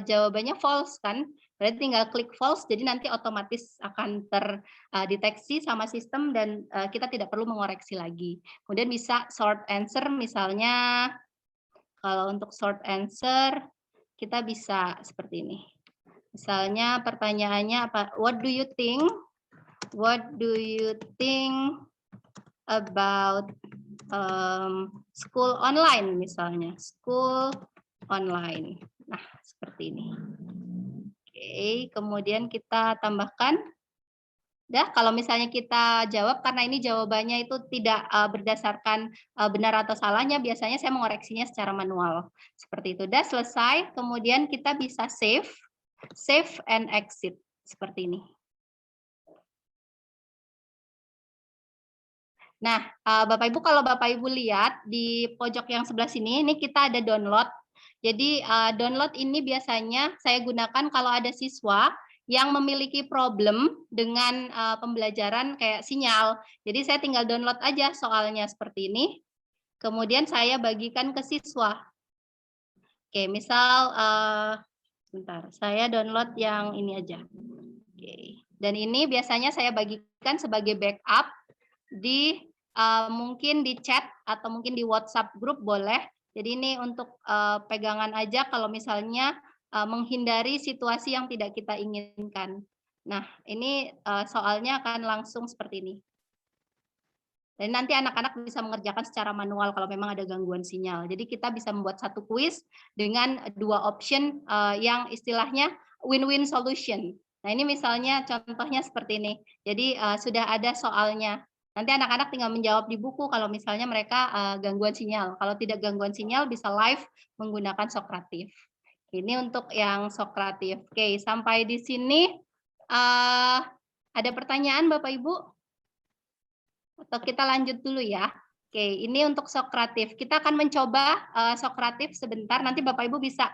jawabannya false kan? Berarti tinggal klik false, jadi nanti otomatis akan terdeteksi sama sistem dan kita tidak perlu mengoreksi lagi. Kemudian bisa short answer misalnya, kalau untuk short answer kita bisa seperti ini. Misalnya pertanyaannya apa? What do you think? What do you think about school online misalnya? School online. Nah, seperti ini. Oke, kemudian kita tambahkan. Dah, kalau misalnya kita jawab karena ini jawabannya itu tidak berdasarkan benar atau salahnya, biasanya saya mengoreksinya secara manual. Seperti itu. Dah selesai, kemudian kita bisa save and exit seperti ini. Nah, Bapak Ibu, kalau Bapak Ibu lihat di pojok yang sebelah sini, ini kita ada download. Jadi download ini biasanya saya gunakan kalau ada siswa yang memiliki problem dengan pembelajaran kayak sinyal. Jadi saya tinggal download aja soalnya seperti ini. Kemudian saya bagikan ke siswa. Oke, misal bentar, saya download yang ini aja. Oke. Dan ini biasanya saya bagikan sebagai backup di mungkin di chat atau mungkin di WhatsApp grup boleh. Jadi ini untuk pegangan aja kalau misalnya menghindari situasi yang tidak kita inginkan. Nah, ini soalnya akan langsung seperti ini. Dan nanti anak-anak bisa mengerjakan secara manual kalau memang ada gangguan sinyal. Jadi kita bisa membuat satu kuis dengan dua option yang istilahnya win-win solution. Nah, ini misalnya contohnya seperti ini. Jadi sudah ada soalnya. Nanti anak-anak tinggal menjawab di buku kalau misalnya mereka gangguan sinyal. Kalau tidak gangguan sinyal bisa live menggunakan Sokratif. Ini untuk yang Sokratif. Oke, sampai di sini ada pertanyaan Bapak Ibu? Atau kita lanjut dulu ya. Oke, ini untuk Sokratif. Kita akan mencoba Sokratif sebentar. Nanti Bapak Ibu bisa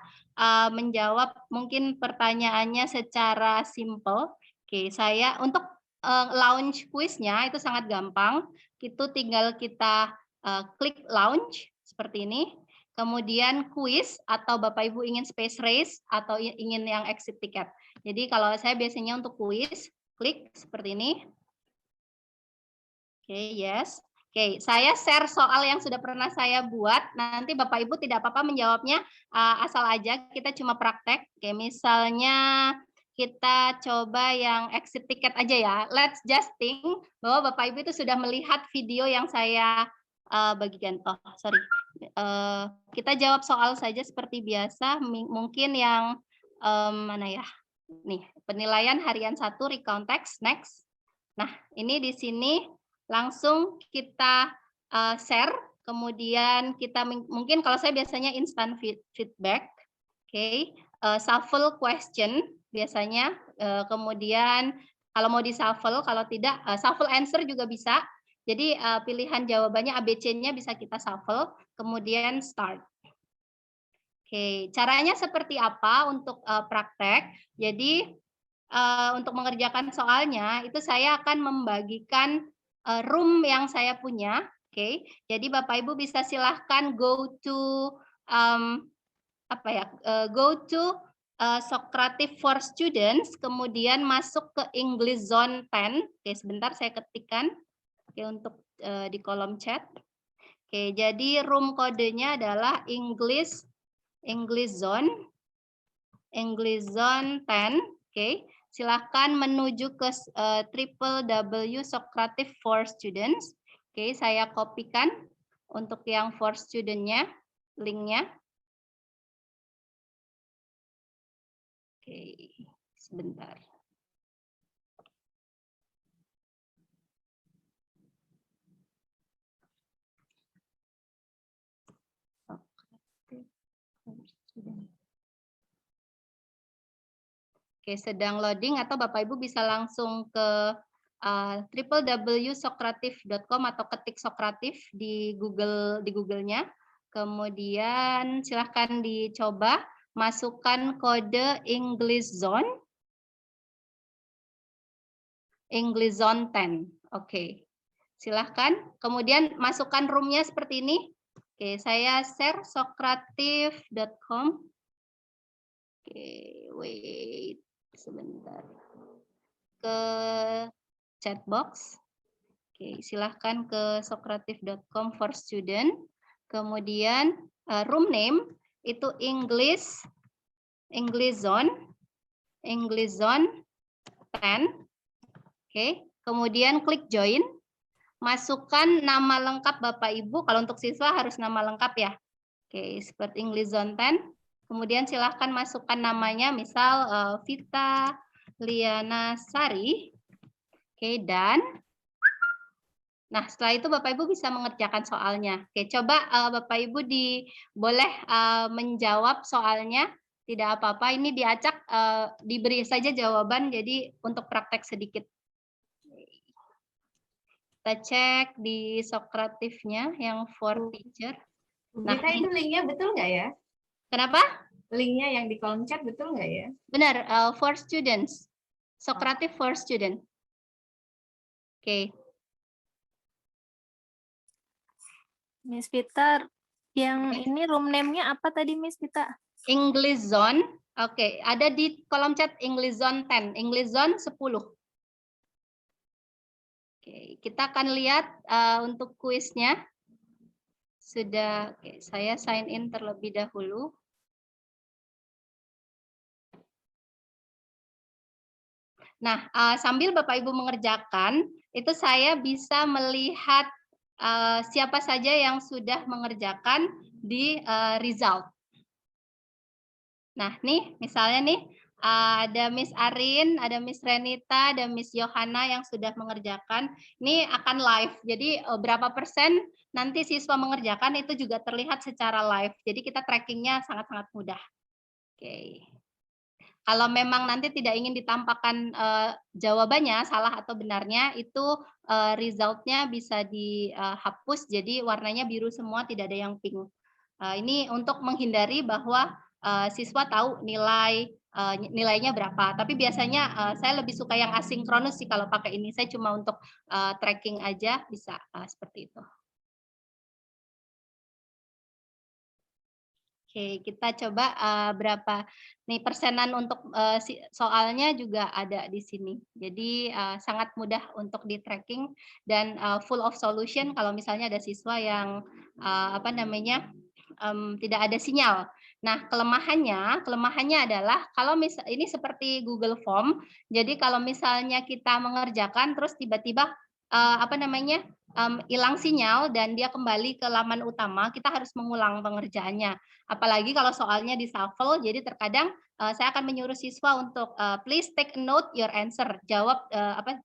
menjawab mungkin pertanyaannya secara simple. Oke, saya untuk launch kuisnya itu sangat gampang. Itu tinggal kita klik launch seperti ini. Kemudian kuis atau Bapak Ibu ingin space race atau ingin yang exit ticket. Jadi kalau saya biasanya untuk kuis, klik seperti ini. Oke, yes. Oke, saya share soal yang sudah pernah saya buat. Nanti Bapak Ibu tidak apa-apa menjawabnya asal aja. Kita cuma praktek. Oke, misalnya kita coba yang exit ticket aja ya. Let's just think bahwa Bapak Ibu itu sudah melihat video yang saya bagikan. Oh, sorry. Kita jawab soal saja seperti biasa. Mungkin yang mana ya? Nih, penilaian harian 1 recount text next. Nah, ini di sini langsung kita share, kemudian kita mungkin kalau saya biasanya instant feedback, oke, shuffle question biasanya, kemudian kalau mau di shuffle, kalau tidak shuffle answer juga bisa. Jadi pilihan jawabannya ABC-nya bisa kita shuffle, kemudian start. Oke, caranya seperti apa untuk praktek? Jadi untuk mengerjakan soalnya itu saya akan membagikan room yang saya punya. Oke, jadi Bapak Ibu bisa silahkan go to go to Sokratif for Students, kemudian masuk ke English Zone 10. Oke, sebentar saya ketikkan. Oke, untuk di kolom chat. Oke, jadi room kodenya adalah English Zone 10. Oke. Silahkan menuju ke www.Sokratif for Students. Oke, saya kopikan untuk yang for student-nya, link-nya. Oke, sebentar. Oke, sedang loading atau Bapak Ibu bisa langsung ke www.sokratif.com atau ketik Sokratif di Google-nya. Kemudian silahkan dicoba masukkan kode English Zone 10. Oke. Silahkan. Kemudian masukkan roomnya seperti ini. Oke, saya share sokratif.com. Oke, wait sebentar. Ke chat box. Oke, silahkan ke sokratif.com for student. Kemudian room name itu English Zone 10. Oke, kemudian klik join. Masukkan nama lengkap Bapak Ibu. Kalau untuk siswa harus nama lengkap ya. Oke, seperti English Zone 10. Kemudian silahkan masukkan namanya, misal Vita Liana Sari. Oke, dan nah, setelah itu Bapak Ibu bisa mengerjakan soalnya. Oke, coba Bapak Ibu boleh menjawab soalnya. Tidak apa-apa, ini diacak, diberi saja jawaban, jadi untuk praktek sedikit. Kita cek di Sokratifnya yang for teacher. Nah, itu linknya betul nggak ya? Kenapa? Linknya yang di kolom chat betul nggak ya? Benar, for students. Sokratif for student. Oke. Miss Vita, yang ini room name-nya apa tadi Miss Vita? English Zone. Oke, ada di kolom chat English Zone 10, English Zone 10. Oke, kita akan lihat untuk kuisnya. Sudah, oke, saya sign in terlebih dahulu. Nah, sambil Bapak Ibu mengerjakan, itu saya bisa melihat siapa saja yang sudah mengerjakan di result. Nah, nih misalnya nih ada Miss Arin, ada Miss Renita, ada Miss Yohana yang sudah mengerjakan. Ini akan live. Jadi berapa persen nanti siswa mengerjakan itu juga terlihat secara live. Jadi kita trackingnya sangat-sangat mudah. Oke. Kalau memang nanti tidak ingin ditampakkan jawabannya salah atau benarnya, itu resultnya bisa dihapus. Jadi warnanya biru semua, tidak ada yang pink. Ini untuk menghindari bahwa siswa tahu nilainya berapa. Tapi biasanya saya lebih suka yang asinkronus sih kalau pakai ini. Saya cuma untuk tracking aja bisa seperti itu. Oke, kita coba berapa nih persenan untuk soalnya juga ada di sini. Jadi sangat mudah untuk di tracking dan full of solution kalau misalnya ada siswa yang tidak ada sinyal. Nah, kelemahannya adalah kalau ini seperti Google Form. Jadi kalau misalnya kita mengerjakan terus tiba-tiba hilang sinyal dan dia kembali ke laman utama, kita harus mengulang pengerjaannya. Apalagi kalau soalnya di shuffle, jadi terkadang saya akan menyuruh siswa untuk please take note your answer.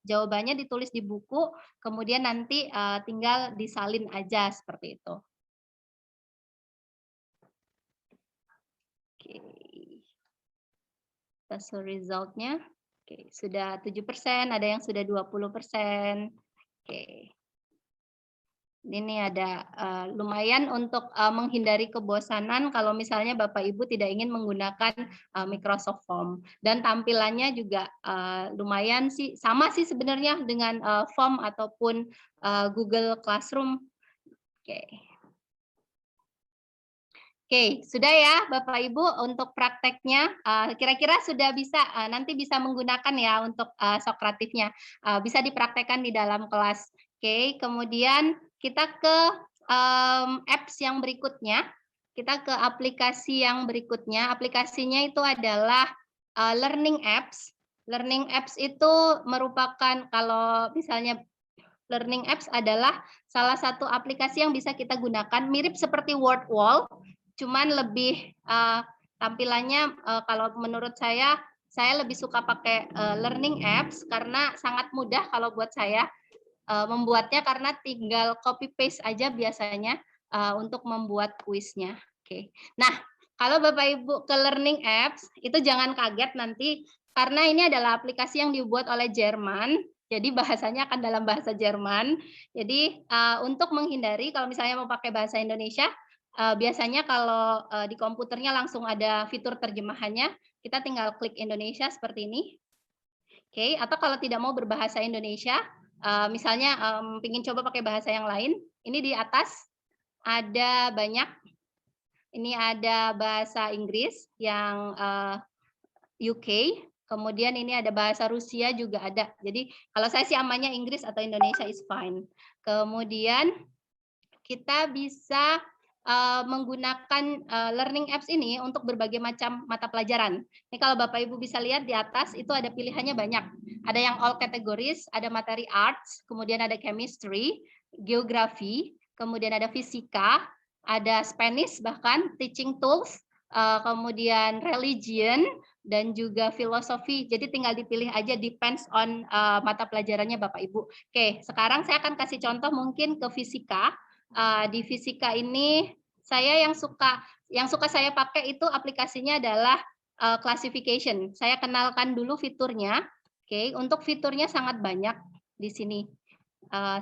Jawabannya ditulis di buku, kemudian nanti tinggal disalin aja seperti itu. Oke. Kita show resultnya. Oke, sudah 7%, ada yang sudah 20%. Oke. Ini ada lumayan untuk menghindari kebosanan kalau misalnya Bapak Ibu tidak ingin menggunakan Microsoft Form. Dan tampilannya juga lumayan sih, sama sih sebenarnya dengan Form ataupun Google Classroom. Oke. Oke, sudah ya Bapak Ibu untuk prakteknya. Kira-kira sudah bisa, nanti bisa menggunakan ya untuk Sokratifnya. Bisa dipraktekkan di dalam kelas. Oke, kemudian kita ke apps yang berikutnya. Kita ke aplikasi yang berikutnya. Aplikasinya itu adalah Learning Apps. Learning Apps itu merupakan, kalau misalnya Learning Apps adalah salah satu aplikasi yang bisa kita gunakan, mirip seperti Word Wall, cuman lebih tampilannya kalau menurut saya lebih suka pakai Learning Apps karena sangat mudah kalau buat saya membuatnya, karena tinggal copy paste aja biasanya untuk membuat kuisnya. Oke. Nah, kalau Bapak Ibu ke Learning Apps itu jangan kaget nanti karena ini adalah aplikasi yang dibuat oleh Jerman. Jadi bahasanya akan dalam bahasa Jerman. Jadi untuk menghindari kalau misalnya mau pakai bahasa Indonesia, biasanya kalau di komputernya langsung ada fitur terjemahannya, kita tinggal klik Indonesia seperti ini. Oke, atau kalau tidak mau berbahasa Indonesia, misalnya ingin coba pakai bahasa yang lain, ini di atas ada banyak. Ini ada bahasa Inggris yang UK, kemudian ini ada bahasa Rusia juga ada. Jadi kalau saya sih amannya Inggris atau Indonesia is fine. Kemudian kita bisa menggunakan learning apps ini untuk berbagai macam mata pelajaran. Ini kalau Bapak Ibu bisa lihat di atas itu ada pilihannya banyak. Ada yang all categories, ada materi arts, kemudian ada chemistry, geografi, kemudian ada fisika, ada Spanish bahkan teaching tools, kemudian religion dan juga filosofi. Jadi tinggal dipilih aja, depends on mata pelajarannya Bapak Ibu. Oke, sekarang saya akan kasih contoh mungkin ke fisika. Di fisika ini saya yang suka saya pakai itu aplikasinya adalah classification. Saya kenalkan dulu fiturnya. Oke, untuk fiturnya sangat banyak di sini.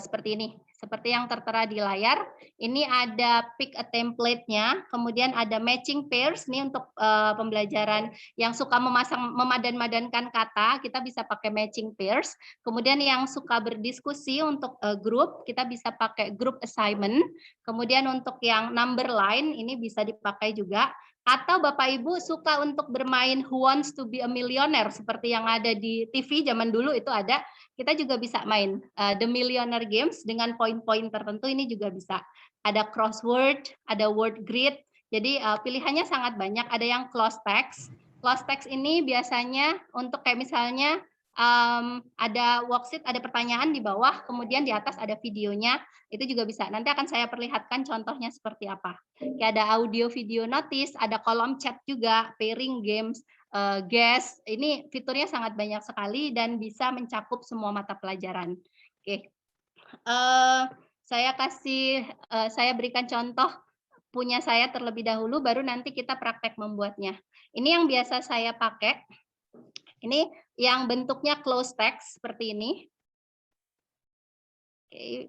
Seperti ini. Seperti yang tertera di layar, ini ada pick a template-nya, kemudian ada matching pairs, nih untuk pembelajaran yang suka memadan-madankan kata, kita bisa pakai matching pairs. Kemudian yang suka berdiskusi untuk grup, kita bisa pakai group assignment. Kemudian untuk yang number line, ini bisa dipakai juga. Atau Bapak Ibu suka untuk bermain Who Wants to be a Millionaire, seperti yang ada di TV zaman dulu itu ada, kita juga bisa main The Millionaire Games dengan poin-poin tertentu, ini juga bisa. Ada crossword, ada word grid, jadi pilihannya sangat banyak. Ada yang close text. Close text ini biasanya untuk kayak misalnya ada worksheet, ada pertanyaan di bawah, kemudian di atas ada videonya, itu juga bisa. Nanti akan saya perlihatkan contohnya seperti apa. Kayak ada audio video notice, ada kolom chat juga, pairing games, guess, ini fiturnya sangat banyak sekali dan bisa mencakup semua mata pelajaran. Oke, saya berikan contoh punya saya terlebih dahulu, baru nanti kita praktek membuatnya. Ini yang biasa saya pakai. Ini yang bentuknya close text seperti ini. Oke,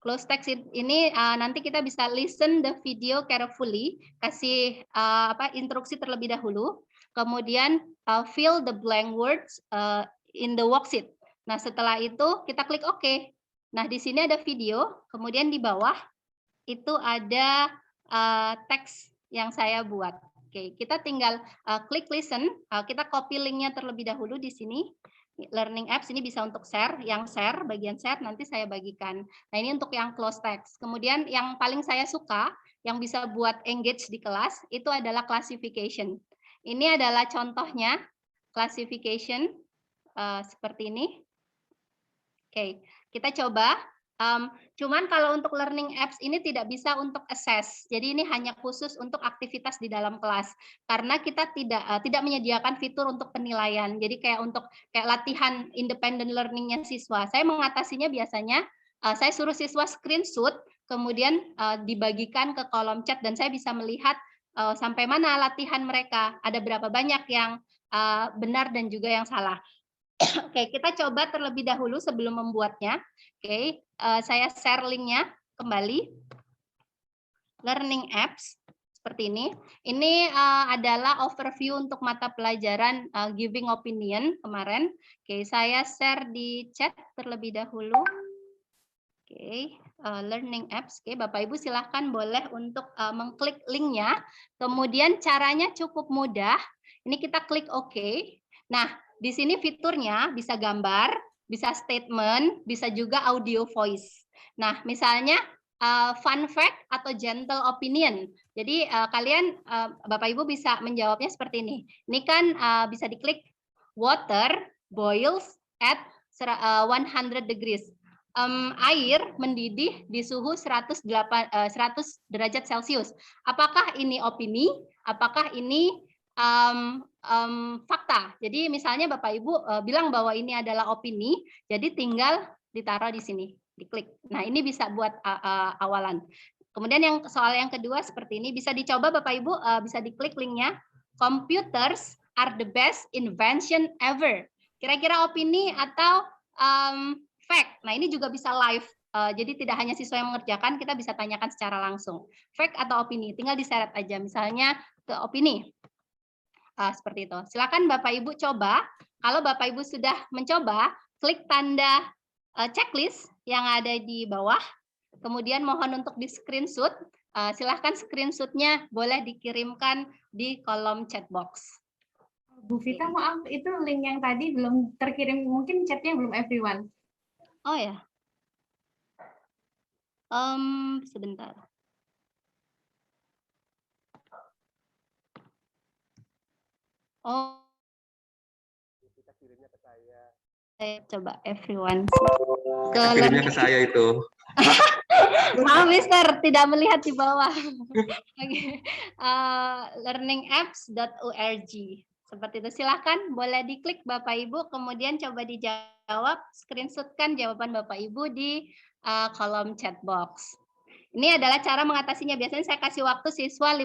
close text ini nanti kita bisa listen the video carefully, kasih instruksi terlebih dahulu, kemudian fill the blank words in the worksheet. Nah, setelah itu kita klik OK. Nah, di sini ada video, kemudian di bawah itu ada teks yang saya buat. Oke, kita tinggal klik listen, kita copy linknya terlebih dahulu di sini. Learning apps ini bisa untuk share, yang share, bagian share nanti saya bagikan. Nah, ini untuk yang close text. Kemudian yang paling saya suka, yang bisa buat engage di kelas, itu adalah classification. Ini adalah contohnya, classification, seperti ini. Oke, kita coba. Cuman kalau untuk learning apps ini tidak bisa untuk assess. Jadi ini hanya khusus untuk aktivitas di dalam kelas. Karena kita tidak menyediakan fitur untuk penilaian. Jadi kayak untuk latihan independent learning-nya siswa. Saya mengatasinya biasanya saya suruh siswa screenshot, kemudian dibagikan ke kolom chat dan saya bisa melihat sampai mana latihan mereka. Ada berapa banyak yang benar dan juga yang salah. Oke, kita coba terlebih dahulu sebelum membuatnya. Oke, saya share linknya kembali. Learning apps seperti ini. Ini adalah overview untuk mata pelajaran giving opinion kemarin. Oke, saya share di chat terlebih dahulu. Oke, learning apps. Oke, Bapak Ibu silahkan boleh untuk mengklik linknya. Kemudian caranya cukup mudah. Ini kita klik OK. Nah, di sini fiturnya bisa gambar, bisa statement, bisa juga audio voice. Nah, misalnya fun fact atau gentle opinion. Jadi kalian Bapak Ibu bisa menjawabnya seperti ini. Ini kan bisa diklik water boils at 100 degrees. Air mendidih di suhu 100 derajat Celcius. Apakah ini opini? Apakah ini fakta? Jadi misalnya Bapak Ibu bilang bahwa ini adalah opini, jadi tinggal ditaruh di sini, diklik. Nah, ini bisa buat awalan. Kemudian yang soal yang kedua seperti ini, bisa dicoba Bapak Ibu, bisa diklik linknya. Computers are the best invention ever. Kira-kira opini atau fact? Nah, ini juga bisa live Jadi tidak hanya siswa yang mengerjakan, kita bisa tanyakan secara langsung. Fact atau opini, tinggal diseret aja. Misalnya ke opini. Seperti itu. Silakan Bapak Ibu coba. Kalau Bapak Ibu sudah mencoba, klik tanda checklist yang ada di bawah. Kemudian mohon untuk di screenshot. Silahkan screenshotnya boleh dikirimkan di kolom chat box. Bu Vita, maaf, itu link yang tadi belum terkirim, mungkin chatnya belum everyone. Oh ya. Sebentar. Oh. Saya coba everyone. Kirimnya ke saya itu. Maaf, Mister, tidak melihat di bawah. Learningapps.org. Seperti itu. Silakan, boleh diklik Bapak Ibu, kemudian coba dijawab, screenshotkan jawaban Bapak Ibu di kolom chat box. Ini adalah cara mengatasinya. Biasanya saya kasih waktu siswa 10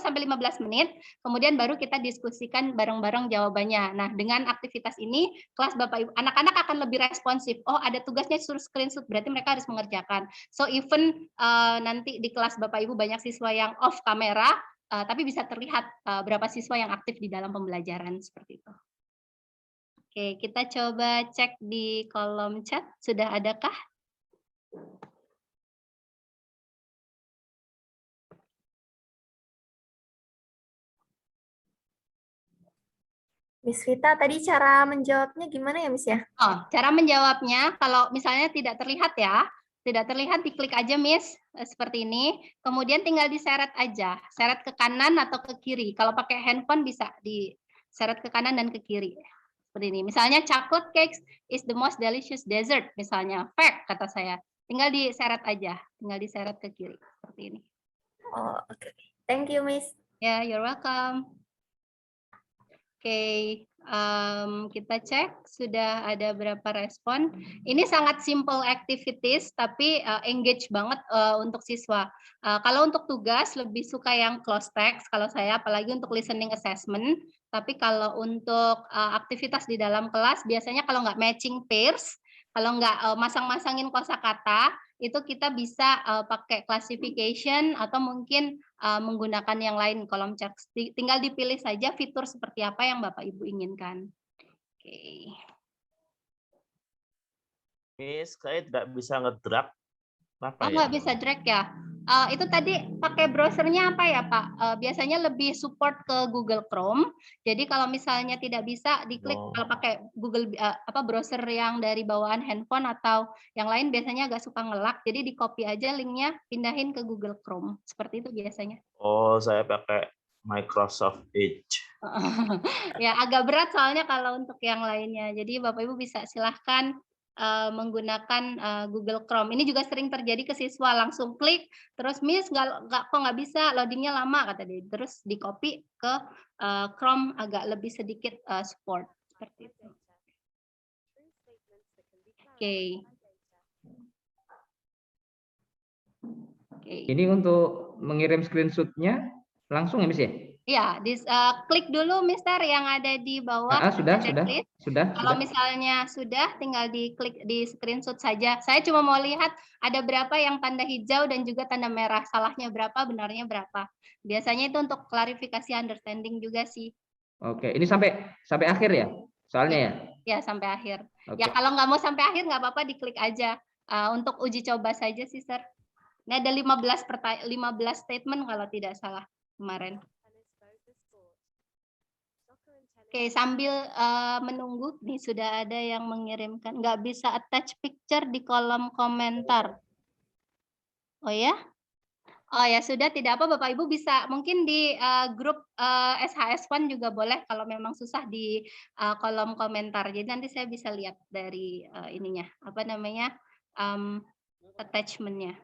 sampai 15 menit, kemudian baru kita diskusikan bareng-bareng jawabannya. Nah, dengan aktivitas ini, kelas Bapak Ibu, anak-anak akan lebih responsif. Oh, ada tugasnya suruh screenshot, berarti mereka harus mengerjakan. So, even nanti di kelas Bapak Ibu banyak siswa yang off kamera, tapi bisa terlihat berapa siswa yang aktif di dalam pembelajaran, seperti itu. Oke, kita coba cek di kolom chat, sudah adakah? Miss Vita, tadi cara menjawabnya gimana ya, Miss ya? Oh, cara menjawabnya, kalau misalnya tidak terlihat ya, tidak terlihat, diklik aja Miss, seperti ini. Kemudian tinggal diseret aja, seret ke kanan atau ke kiri. Kalau pakai handphone bisa diseret ke kanan dan ke kiri. Seperti ini. Misalnya chocolate cakes is the most delicious dessert. Misalnya, fact kata saya. Tinggal diseret aja, tinggal diseret ke kiri. Seperti ini. Oh, oke. Thank you, Miss. Ya, you're welcome. Oke, kita cek sudah ada berapa respon. Ini sangat simple activities, tapi engage banget untuk siswa. Kalau untuk tugas lebih suka yang close text, kalau saya apalagi untuk listening assessment. Tapi kalau untuk aktivitas di dalam kelas, biasanya kalau nggak matching pairs, kalau nggak masang-masangin kosakata, itu kita bisa pakai classification atau mungkin menggunakan yang lain kolom chat. Tinggal dipilih saja fitur seperti apa yang Bapak Ibu inginkan. Oke. Miss, saya tidak bisa nge-drag. Apa ya? Nggak bisa drag ya? Itu tadi pakai browsernya apa ya Pak? Biasanya lebih support ke Google Chrome. Jadi kalau misalnya tidak bisa diklik, kalau pakai Google browser yang dari bawaan handphone atau yang lain biasanya agak suka ngelak. Jadi di copy aja linknya, pindahin ke Google Chrome. Seperti itu biasanya. Oh, saya pakai Microsoft Edge. Ya agak berat soalnya kalau untuk yang lainnya. Jadi Bapak Ibu bisa silahkan menggunakan Google Chrome. Ini juga sering terjadi ke siswa, langsung klik, terus Miss kok nggak bisa, loadingnya lama kata dia. Terus di copy ke Chrome agak lebih sedikit support seperti itu. Oke. Ini untuk mengirim screenshotnya langsung ya Miss ya? Ya, klik dulu Mister yang ada di bawah. Sudah. Kalau misalnya sudah, tinggal diklik di screenshot saja. Saya cuma mau lihat ada berapa yang tanda hijau dan juga tanda merah. Salahnya berapa, benarnya berapa. Biasanya itu untuk klarifikasi understanding juga sih. Oke, ini sampai akhir ya? Soalnya ya? Ya, sampai akhir. Oke. Ya, kalau nggak mau sampai akhir, nggak apa-apa, diklik aja. Untuk uji coba saja sih, Sir. Ini ada 15 statement kalau tidak salah kemarin. Oke, sambil menunggu, nih sudah ada yang mengirimkan. Nggak bisa attach picture di kolom komentar. Oh ya? Oh ya, sudah, tidak apa Bapak Ibu bisa mungkin di grup SHS1 juga boleh kalau memang susah di kolom komentar. Jadi nanti saya bisa lihat dari ininya, apa namanya, attachment-nya.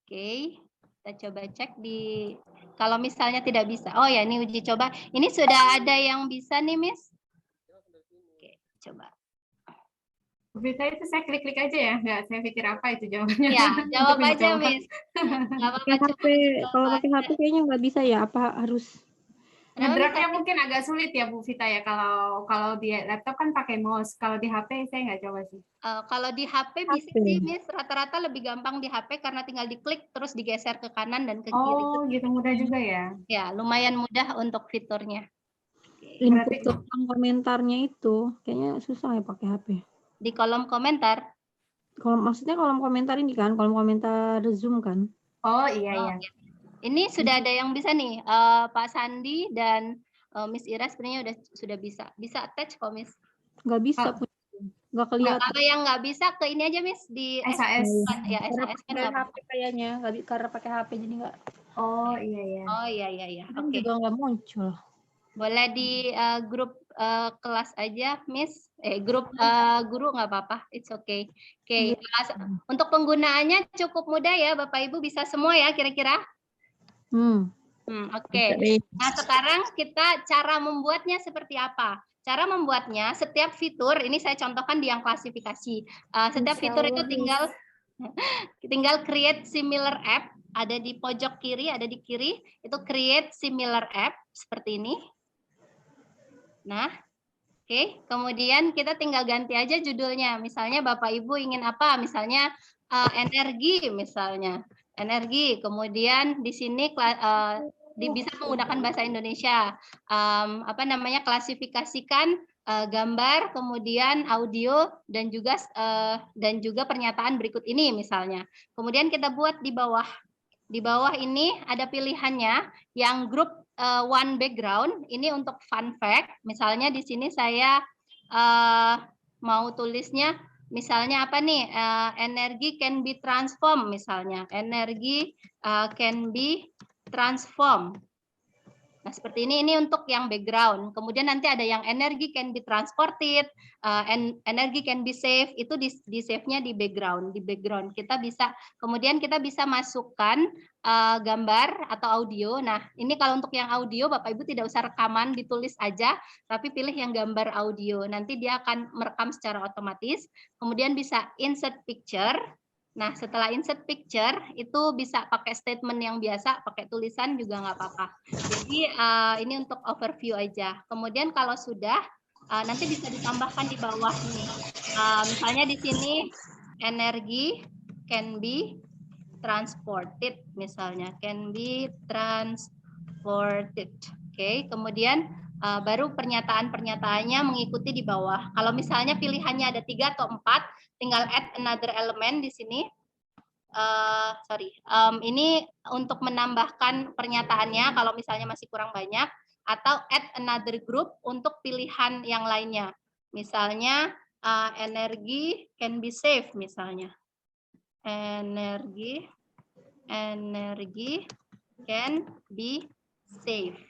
Oke. Kita coba cek di, kalau misalnya tidak bisa. Oh ya, ini uji coba. Ini sudah ada yang bisa nih, Miss. Oke, coba. Bisa itu saya klik-klik aja ya, nggak saya pikir apa itu jawabannya. Ya, jawab aja, Miss. Nggak apa-apa, Kalau pakai HP kayaknya nggak bisa ya, apa harus Kenapa, Miss Ngedragnya Ati? mungkin agak sulit ya Bu Vita ya, kalau di laptop kan pakai mouse, kalau di HP saya nggak coba sih. Kalau di HP bisa sih, Miss. Rata-rata lebih gampang di HP karena tinggal diklik terus digeser ke kanan dan ke kiri. Oh gitu, mudah juga ya. Ya, lumayan mudah untuk fiturnya. Input Berarti- ke kolom komentarnya itu kayaknya susah ya pakai HP. Di kolom komentar. Maksudnya kolom komentar ini kan, kolom komentar Zoom kan. Oh iya Oh, ya. ya. Ini sudah ada yang bisa nih, Pak Sandi dan Miss Ira sebenarnya sudah bisa attach kok, Miss. Nggak bisa, nggak kelihatan. Kalau yang nggak bisa ke ini aja, Miss, di SAS. Ya, Karena SAS kan pakai nggak HP kayaknya, karena pakai HP jadi nggak. Oh iya ya. Oh iya. Kan Oke. juga nggak muncul. Boleh di grup kelas aja, Miss. Grup guru nggak apa-apa. It's okay. Oke. Untuk penggunaannya cukup mudah ya, Bapak Ibu bisa semua ya kira-kira. Oke. Nah, sekarang kita cara membuatnya seperti apa? Cara membuatnya, setiap fitur, ini saya contohkan di yang klasifikasi. Setiap fitur itu tinggal create similar app, ada di pojok kiri, ada di kiri, itu create similar app, seperti ini. Nah, oke. Kemudian kita tinggal ganti aja judulnya. Misalnya Bapak Ibu ingin apa? Misalnya energi, misalnya. Energi, kemudian di sini bisa menggunakan bahasa Indonesia. Klasifikasikan gambar, kemudian audio dan juga pernyataan berikut ini misalnya. Kemudian kita buat di bawah. Di bawah ini ada pilihannya yang grup one background. Ini untuk fun fact. Misalnya di sini saya mau tulisnya misalnya apa nih? Energi can be transformed misalnya. Energi can be transformed. Nah, seperti ini untuk yang background. Kemudian nanti ada yang energi can be transported, energi can be saved, itu di save-nya di background. Di background kita bisa, kemudian kita bisa masukkan gambar atau audio. Nah, ini kalau untuk yang audio, Bapak Ibu tidak usah rekaman, ditulis aja, tapi pilih yang gambar audio. Nanti dia akan merekam secara otomatis. Kemudian bisa insert picture. Nah, setelah insert picture, itu bisa pakai statement yang biasa, pakai tulisan juga nggak apa-apa. Jadi, ini untuk overview aja. Kemudian kalau sudah, nanti bisa ditambahkan di bawah ini. Misalnya di sini, energi can be transported, misalnya. Can be transported. Oke, kemudian baru pernyataan-pernyataannya mengikuti di bawah. Kalau misalnya pilihannya ada 3 atau 4, tinggal add another element di sini. Ini untuk menambahkan pernyataannya kalau misalnya masih kurang banyak, atau add another group untuk pilihan yang lainnya. Misalnya energi can be saved misalnya. Energi can be saved.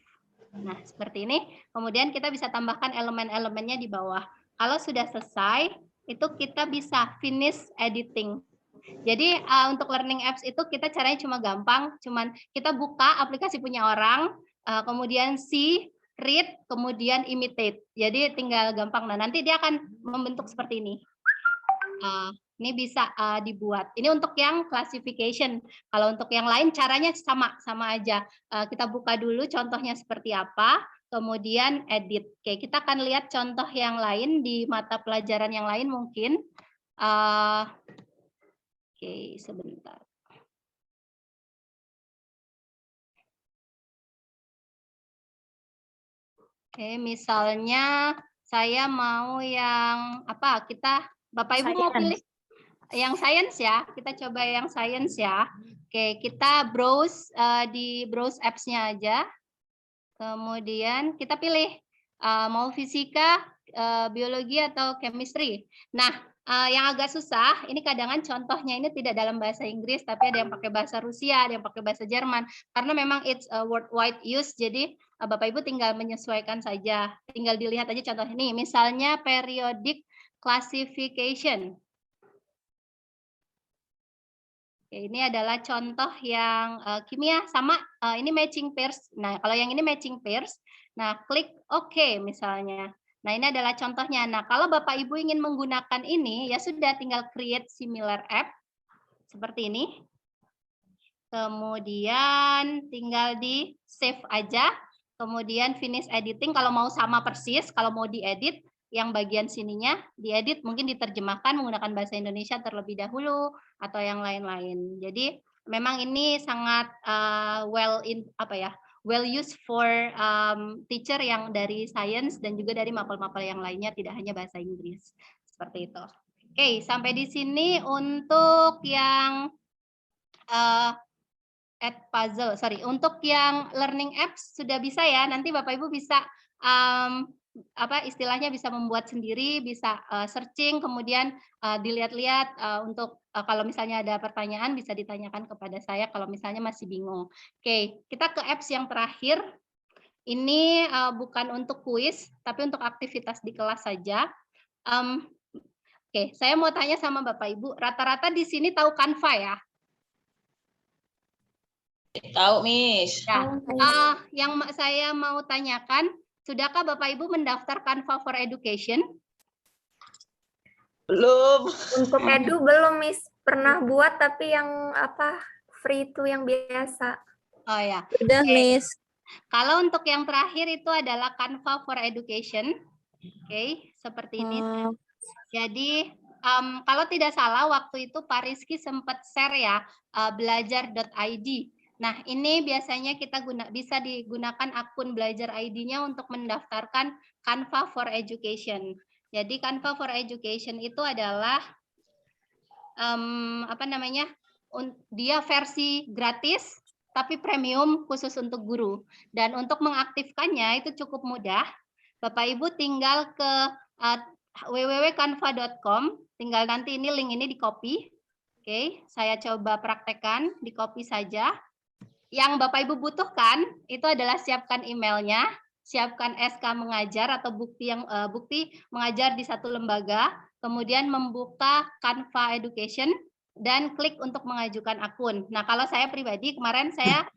Nah, seperti ini. Kemudian kita bisa tambahkan elemen-elemennya di bawah. Kalau sudah selesai, itu kita bisa finish editing. Jadi untuk learning apps itu kita caranya cuma gampang, cuman kita buka aplikasi punya orang, kemudian see, read, kemudian imitate. Jadi tinggal gampang. Nah, nanti dia akan membentuk seperti ini. Ini bisa dibuat. Ini untuk yang classification. Kalau untuk yang lain caranya sama aja. Kita buka dulu contohnya seperti apa, kemudian edit. Oke, kita akan lihat contoh yang lain di mata pelajaran yang lain mungkin. Oke, sebentar. Oke, misalnya saya mau yang apa? Bapak Ibu mau pilih yang science ya? Kita coba yang science ya. Oke, kita browse di browse apps-nya aja. Kemudian kita pilih mau fisika, biologi atau chemistry. Nah, yang agak susah, ini kadang contohnya ini tidak dalam bahasa Inggris, tapi ada yang pakai bahasa Rusia, ada yang pakai bahasa Jerman, karena memang it's a worldwide use, jadi Bapak Ibu tinggal menyesuaikan saja, tinggal dilihat aja contoh ini, misalnya periodic classification. Oke, ini adalah contoh yang kimia sama, ini matching pairs. Nah, kalau yang ini matching pairs, nah klik OK misalnya. Nah, ini adalah contohnya. Nah, kalau Bapak Ibu ingin menggunakan ini, ya sudah tinggal create similar app seperti ini. Kemudian tinggal di save aja. kemudian finish editing kalau mau sama persis, kalau mau diedit yang bagian sininya diedit mungkin diterjemahkan menggunakan bahasa Indonesia terlebih dahulu atau yang lain-lain. Jadi memang ini sangat well used for teacher yang dari science dan juga dari mapel-mapel yang lainnya, tidak hanya bahasa Inggris. Seperti itu. Oke, sampai di sini untuk yang untuk yang learning apps sudah bisa ya. Nanti Bapak Ibu bisa istilahnya bisa membuat sendiri, bisa searching, kemudian dilihat-lihat untuk kalau misalnya ada pertanyaan bisa ditanyakan kepada saya kalau misalnya masih bingung. Oke, kita ke apps yang terakhir. Ini bukan untuk kuis, tapi untuk aktivitas di kelas saja. Oke, saya mau tanya sama Bapak Ibu, rata-rata di sini tahu Canva ya? Tahu, Miss. Ya, yang saya mau tanyakan, sudahkah Bapak Ibu mendaftar Canva for Education? Belum. Untuk edu belum, Miss. Pernah buat tapi yang free itu yang biasa. Oh ya. Sudah, Miss. Kalau untuk yang terakhir itu adalah Canva for Education. Oke, seperti ini. Jadi kalau tidak salah waktu itu Pak Rizky sempat share ya belajar.id. Nah, ini biasanya kita bisa digunakan akun Belajar ID-nya untuk mendaftarkan Canva for Education. Jadi Canva for Education itu adalah dia versi gratis tapi premium khusus untuk guru. Dan untuk mengaktifkannya itu cukup mudah. Bapak Ibu tinggal ke www.canva.com, tinggal nanti ini link ini di-copy. Oke, saya coba praktekkan, di-copy saja. Yang Bapak Ibu butuhkan itu adalah siapkan emailnya, siapkan SK mengajar atau bukti mengajar di satu lembaga, kemudian membuka Canva Education dan klik untuk mengajukan akun. Nah, kalau saya pribadi kemarin saya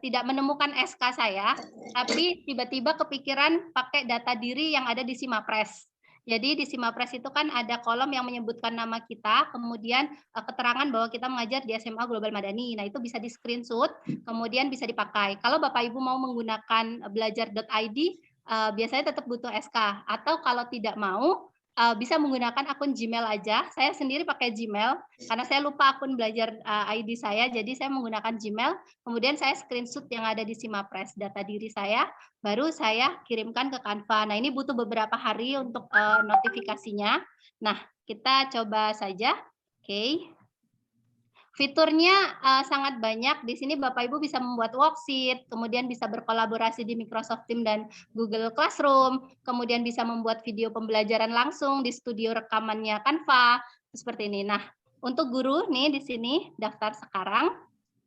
tidak menemukan SK saya, tapi tiba-tiba kepikiran pakai data diri yang ada di Simapres. Jadi di Simapres itu kan ada kolom yang menyebutkan nama kita, kemudian keterangan bahwa kita mengajar di SMA Global Madani. Nah, itu bisa di-screenshot, kemudian bisa dipakai. Kalau Bapak Ibu mau menggunakan belajar.id, biasanya tetap butuh SK. Atau kalau tidak mau, bisa menggunakan akun Gmail aja. Saya sendiri pakai Gmail, karena saya lupa akun belajar ID saya, jadi saya menggunakan Gmail, kemudian saya screenshot yang ada di Simapres, data diri saya, baru saya kirimkan ke Canva. Nah, ini butuh beberapa hari untuk notifikasinya. Nah, kita coba saja. Oke. Fiturnya sangat banyak. Di sini Bapak Ibu bisa membuat worksheet, kemudian bisa berkolaborasi di Microsoft Teams dan Google Classroom, kemudian bisa membuat video pembelajaran langsung di studio rekamannya Canva, seperti ini. Nah, untuk guru nih di sini daftar sekarang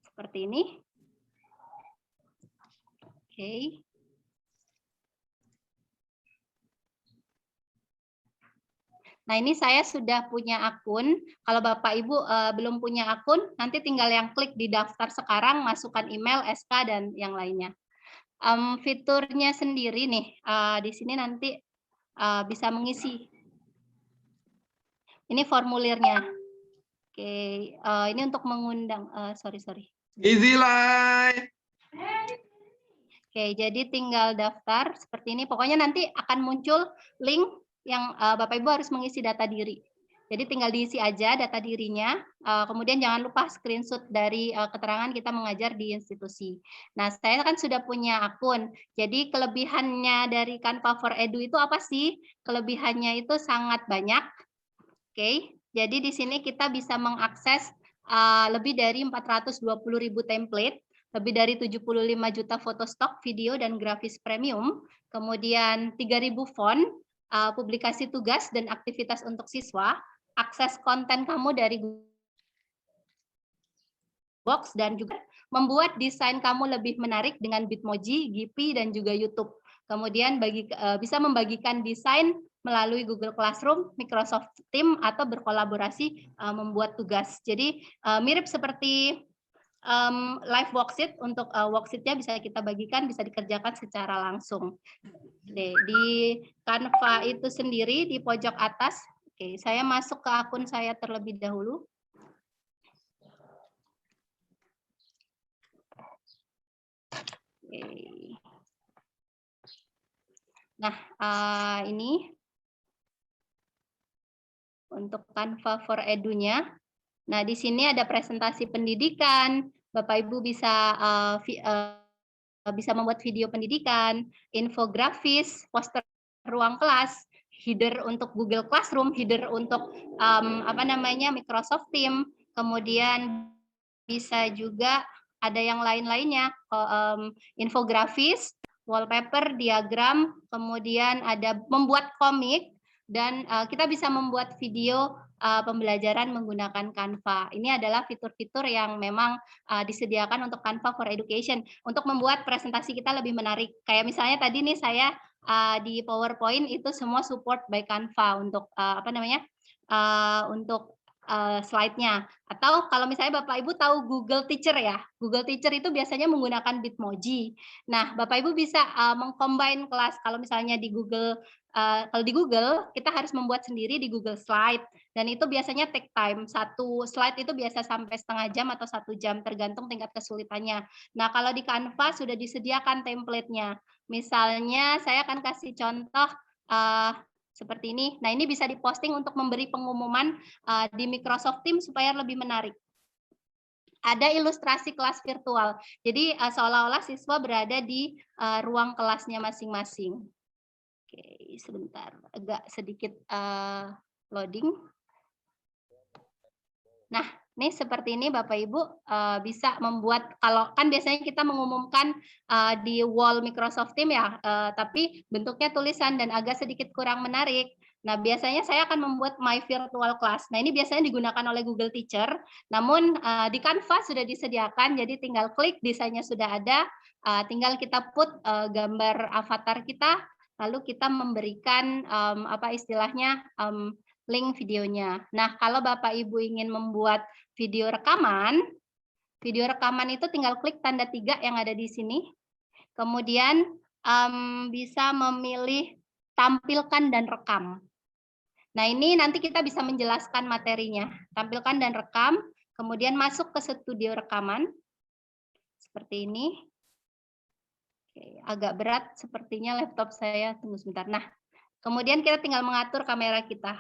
seperti ini. Oke. Nah, ini saya sudah punya akun. Kalau Bapak Ibu belum punya akun, nanti tinggal yang klik di daftar sekarang, masukkan email, SK, dan yang lainnya. Fiturnya sendiri nih, di sini nanti bisa mengisi. Ini formulirnya. Oke, ini untuk mengundang. Sorry. Easy Life. Oke, jadi tinggal daftar seperti ini. Pokoknya nanti akan muncul link yang Bapak Ibu harus mengisi data diri. Jadi tinggal diisi aja data dirinya, kemudian jangan lupa screenshot dari keterangan kita mengajar di institusi. Nah, saya kan sudah punya akun, jadi kelebihannya dari Canva for Edu itu apa sih? Kelebihannya itu sangat banyak. Oke, jadi di sini kita bisa mengakses lebih dari 420.000 template, lebih dari 75 juta foto stok, video, dan grafis premium, kemudian 3.000 font, publikasi tugas dan aktivitas untuk siswa, akses konten kamu dari Google Box, dan juga membuat desain kamu lebih menarik dengan Bitmoji, Gipi, dan juga YouTube. Kemudian bisa membagikan desain melalui Google Classroom, Microsoft Teams, atau berkolaborasi membuat tugas. Jadi mirip seperti live worksheet. Untuk worksheet-nya bisa kita bagikan, bisa dikerjakan secara langsung. Di Canva itu sendiri di pojok atas, oke, saya masuk ke akun saya terlebih dahulu. Oke. Nah, ini untuk Canva for Edu-nya. Nah, di sini ada presentasi pendidikan. Bapak Ibu bisa bisa membuat video pendidikan, infografis, poster ruang kelas, header untuk Google Classroom, header untuk Microsoft Teams, kemudian bisa juga ada yang lain-lainnya, infografis, wallpaper, diagram, kemudian ada membuat komik, dan kita bisa membuat video pembelajaran menggunakan Canva. Ini adalah fitur-fitur yang memang disediakan untuk Canva for Education untuk membuat presentasi kita lebih menarik. Kayak misalnya tadi nih saya di PowerPoint itu semua support by Canva untuk untuk slide-nya. Atau kalau misalnya Bapak Ibu tahu Google Teacher ya, Google Teacher itu biasanya menggunakan Bitmoji. Nah, Bapak Ibu bisa mengcombine kelas. Kalau misalnya di Google, kalau di Google kita harus membuat sendiri di Google Slide, dan itu biasanya take time. Satu slide itu biasa sampai setengah jam atau 1 jam, tergantung tingkat kesulitannya. Nah, kalau di Canva sudah disediakan template-nya. Misalnya saya akan kasih contoh seperti ini. Nah, ini bisa diposting untuk memberi pengumuman di Microsoft Teams supaya lebih menarik. Ada ilustrasi kelas virtual. Jadi seolah-olah siswa berada di ruang kelasnya masing-masing. Oke, sebentar, agak sedikit loading. Nah, ini seperti ini Bapak Ibu bisa membuat, kalau kan biasanya kita mengumumkan di wall Microsoft Teams ya, tapi bentuknya tulisan dan agak sedikit kurang menarik. Nah, biasanya saya akan membuat My Virtual Class. Nah, ini biasanya digunakan oleh Google Teacher, namun di Canva sudah disediakan, jadi tinggal klik, desainnya sudah ada, tinggal kita put gambar avatar kita, lalu kita memberikan link videonya. Nah, kalau Bapak Ibu ingin membuat video rekaman itu tinggal klik tanda 3 yang ada di sini. Kemudian bisa memilih tampilkan dan rekam. Nah, ini nanti kita bisa menjelaskan materinya. Tampilkan dan rekam, kemudian masuk ke studio rekaman. Seperti ini. Oke, agak berat sepertinya laptop saya. Tunggu sebentar. Nah, kemudian kita tinggal mengatur kamera kita.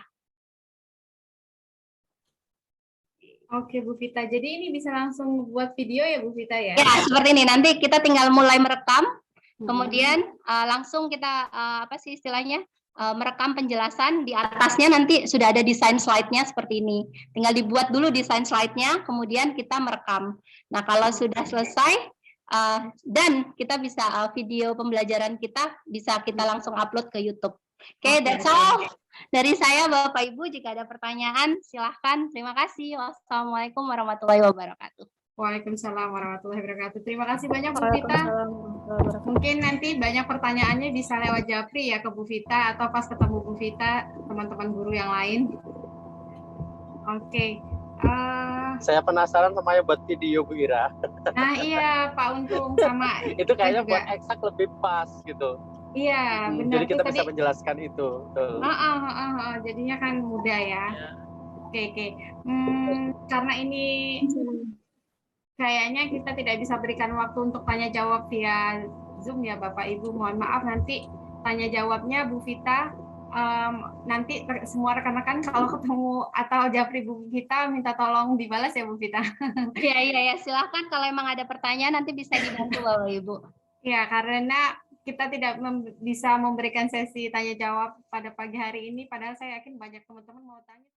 Oke, Bu Vita. Jadi ini bisa langsung buat video ya, Bu Vita ya? Ya, seperti ini. Nanti kita tinggal mulai merekam, kemudian langsung kita merekam penjelasan. Di atasnya nanti sudah ada desain slide-nya seperti ini. Tinggal dibuat dulu desain slide-nya, kemudian kita merekam. Nah, kalau sudah selesai, dan kita bisa video pembelajaran kita bisa kita langsung upload ke YouTube. Oke, that's all. Dari saya, Bapak Ibu, jika ada pertanyaan, silahkan. Terima kasih. Wassalamualaikum warahmatullahi wabarakatuh. Waalaikumsalam warahmatullahi wabarakatuh. Terima kasih banyak, Bu Vita. Mungkin nanti banyak pertanyaannya bisa lewat Japri ya ke Bu Vita, atau pas ketemu Bu Vita, teman-teman guru yang lain. Oke. Saya penasaran sama yang buat video, Bu Ira. Nah, iya, Pak Untung sama. Itu kayaknya buat eksak lebih pas gitu. Iya, benar. Jadi kita bisa menjelaskan itu. Jadinya kan mudah ya. Oke. Karena ini kayaknya kita tidak bisa berikan waktu untuk tanya jawab via Zoom ya, Bapak Ibu. Mohon maaf, nanti tanya jawabnya Bu Vita. Nanti semua rekan-rekan kalau ketemu atau Japri Bu Vita minta tolong dibalas ya, Bu Vita. Iya, silakan kalau emang ada pertanyaan nanti bisa dibantu Bapak Ibu. Ya, karena kita tidak bisa memberikan sesi tanya jawab pada pagi hari ini, padahal saya yakin banyak teman-teman mau tanya.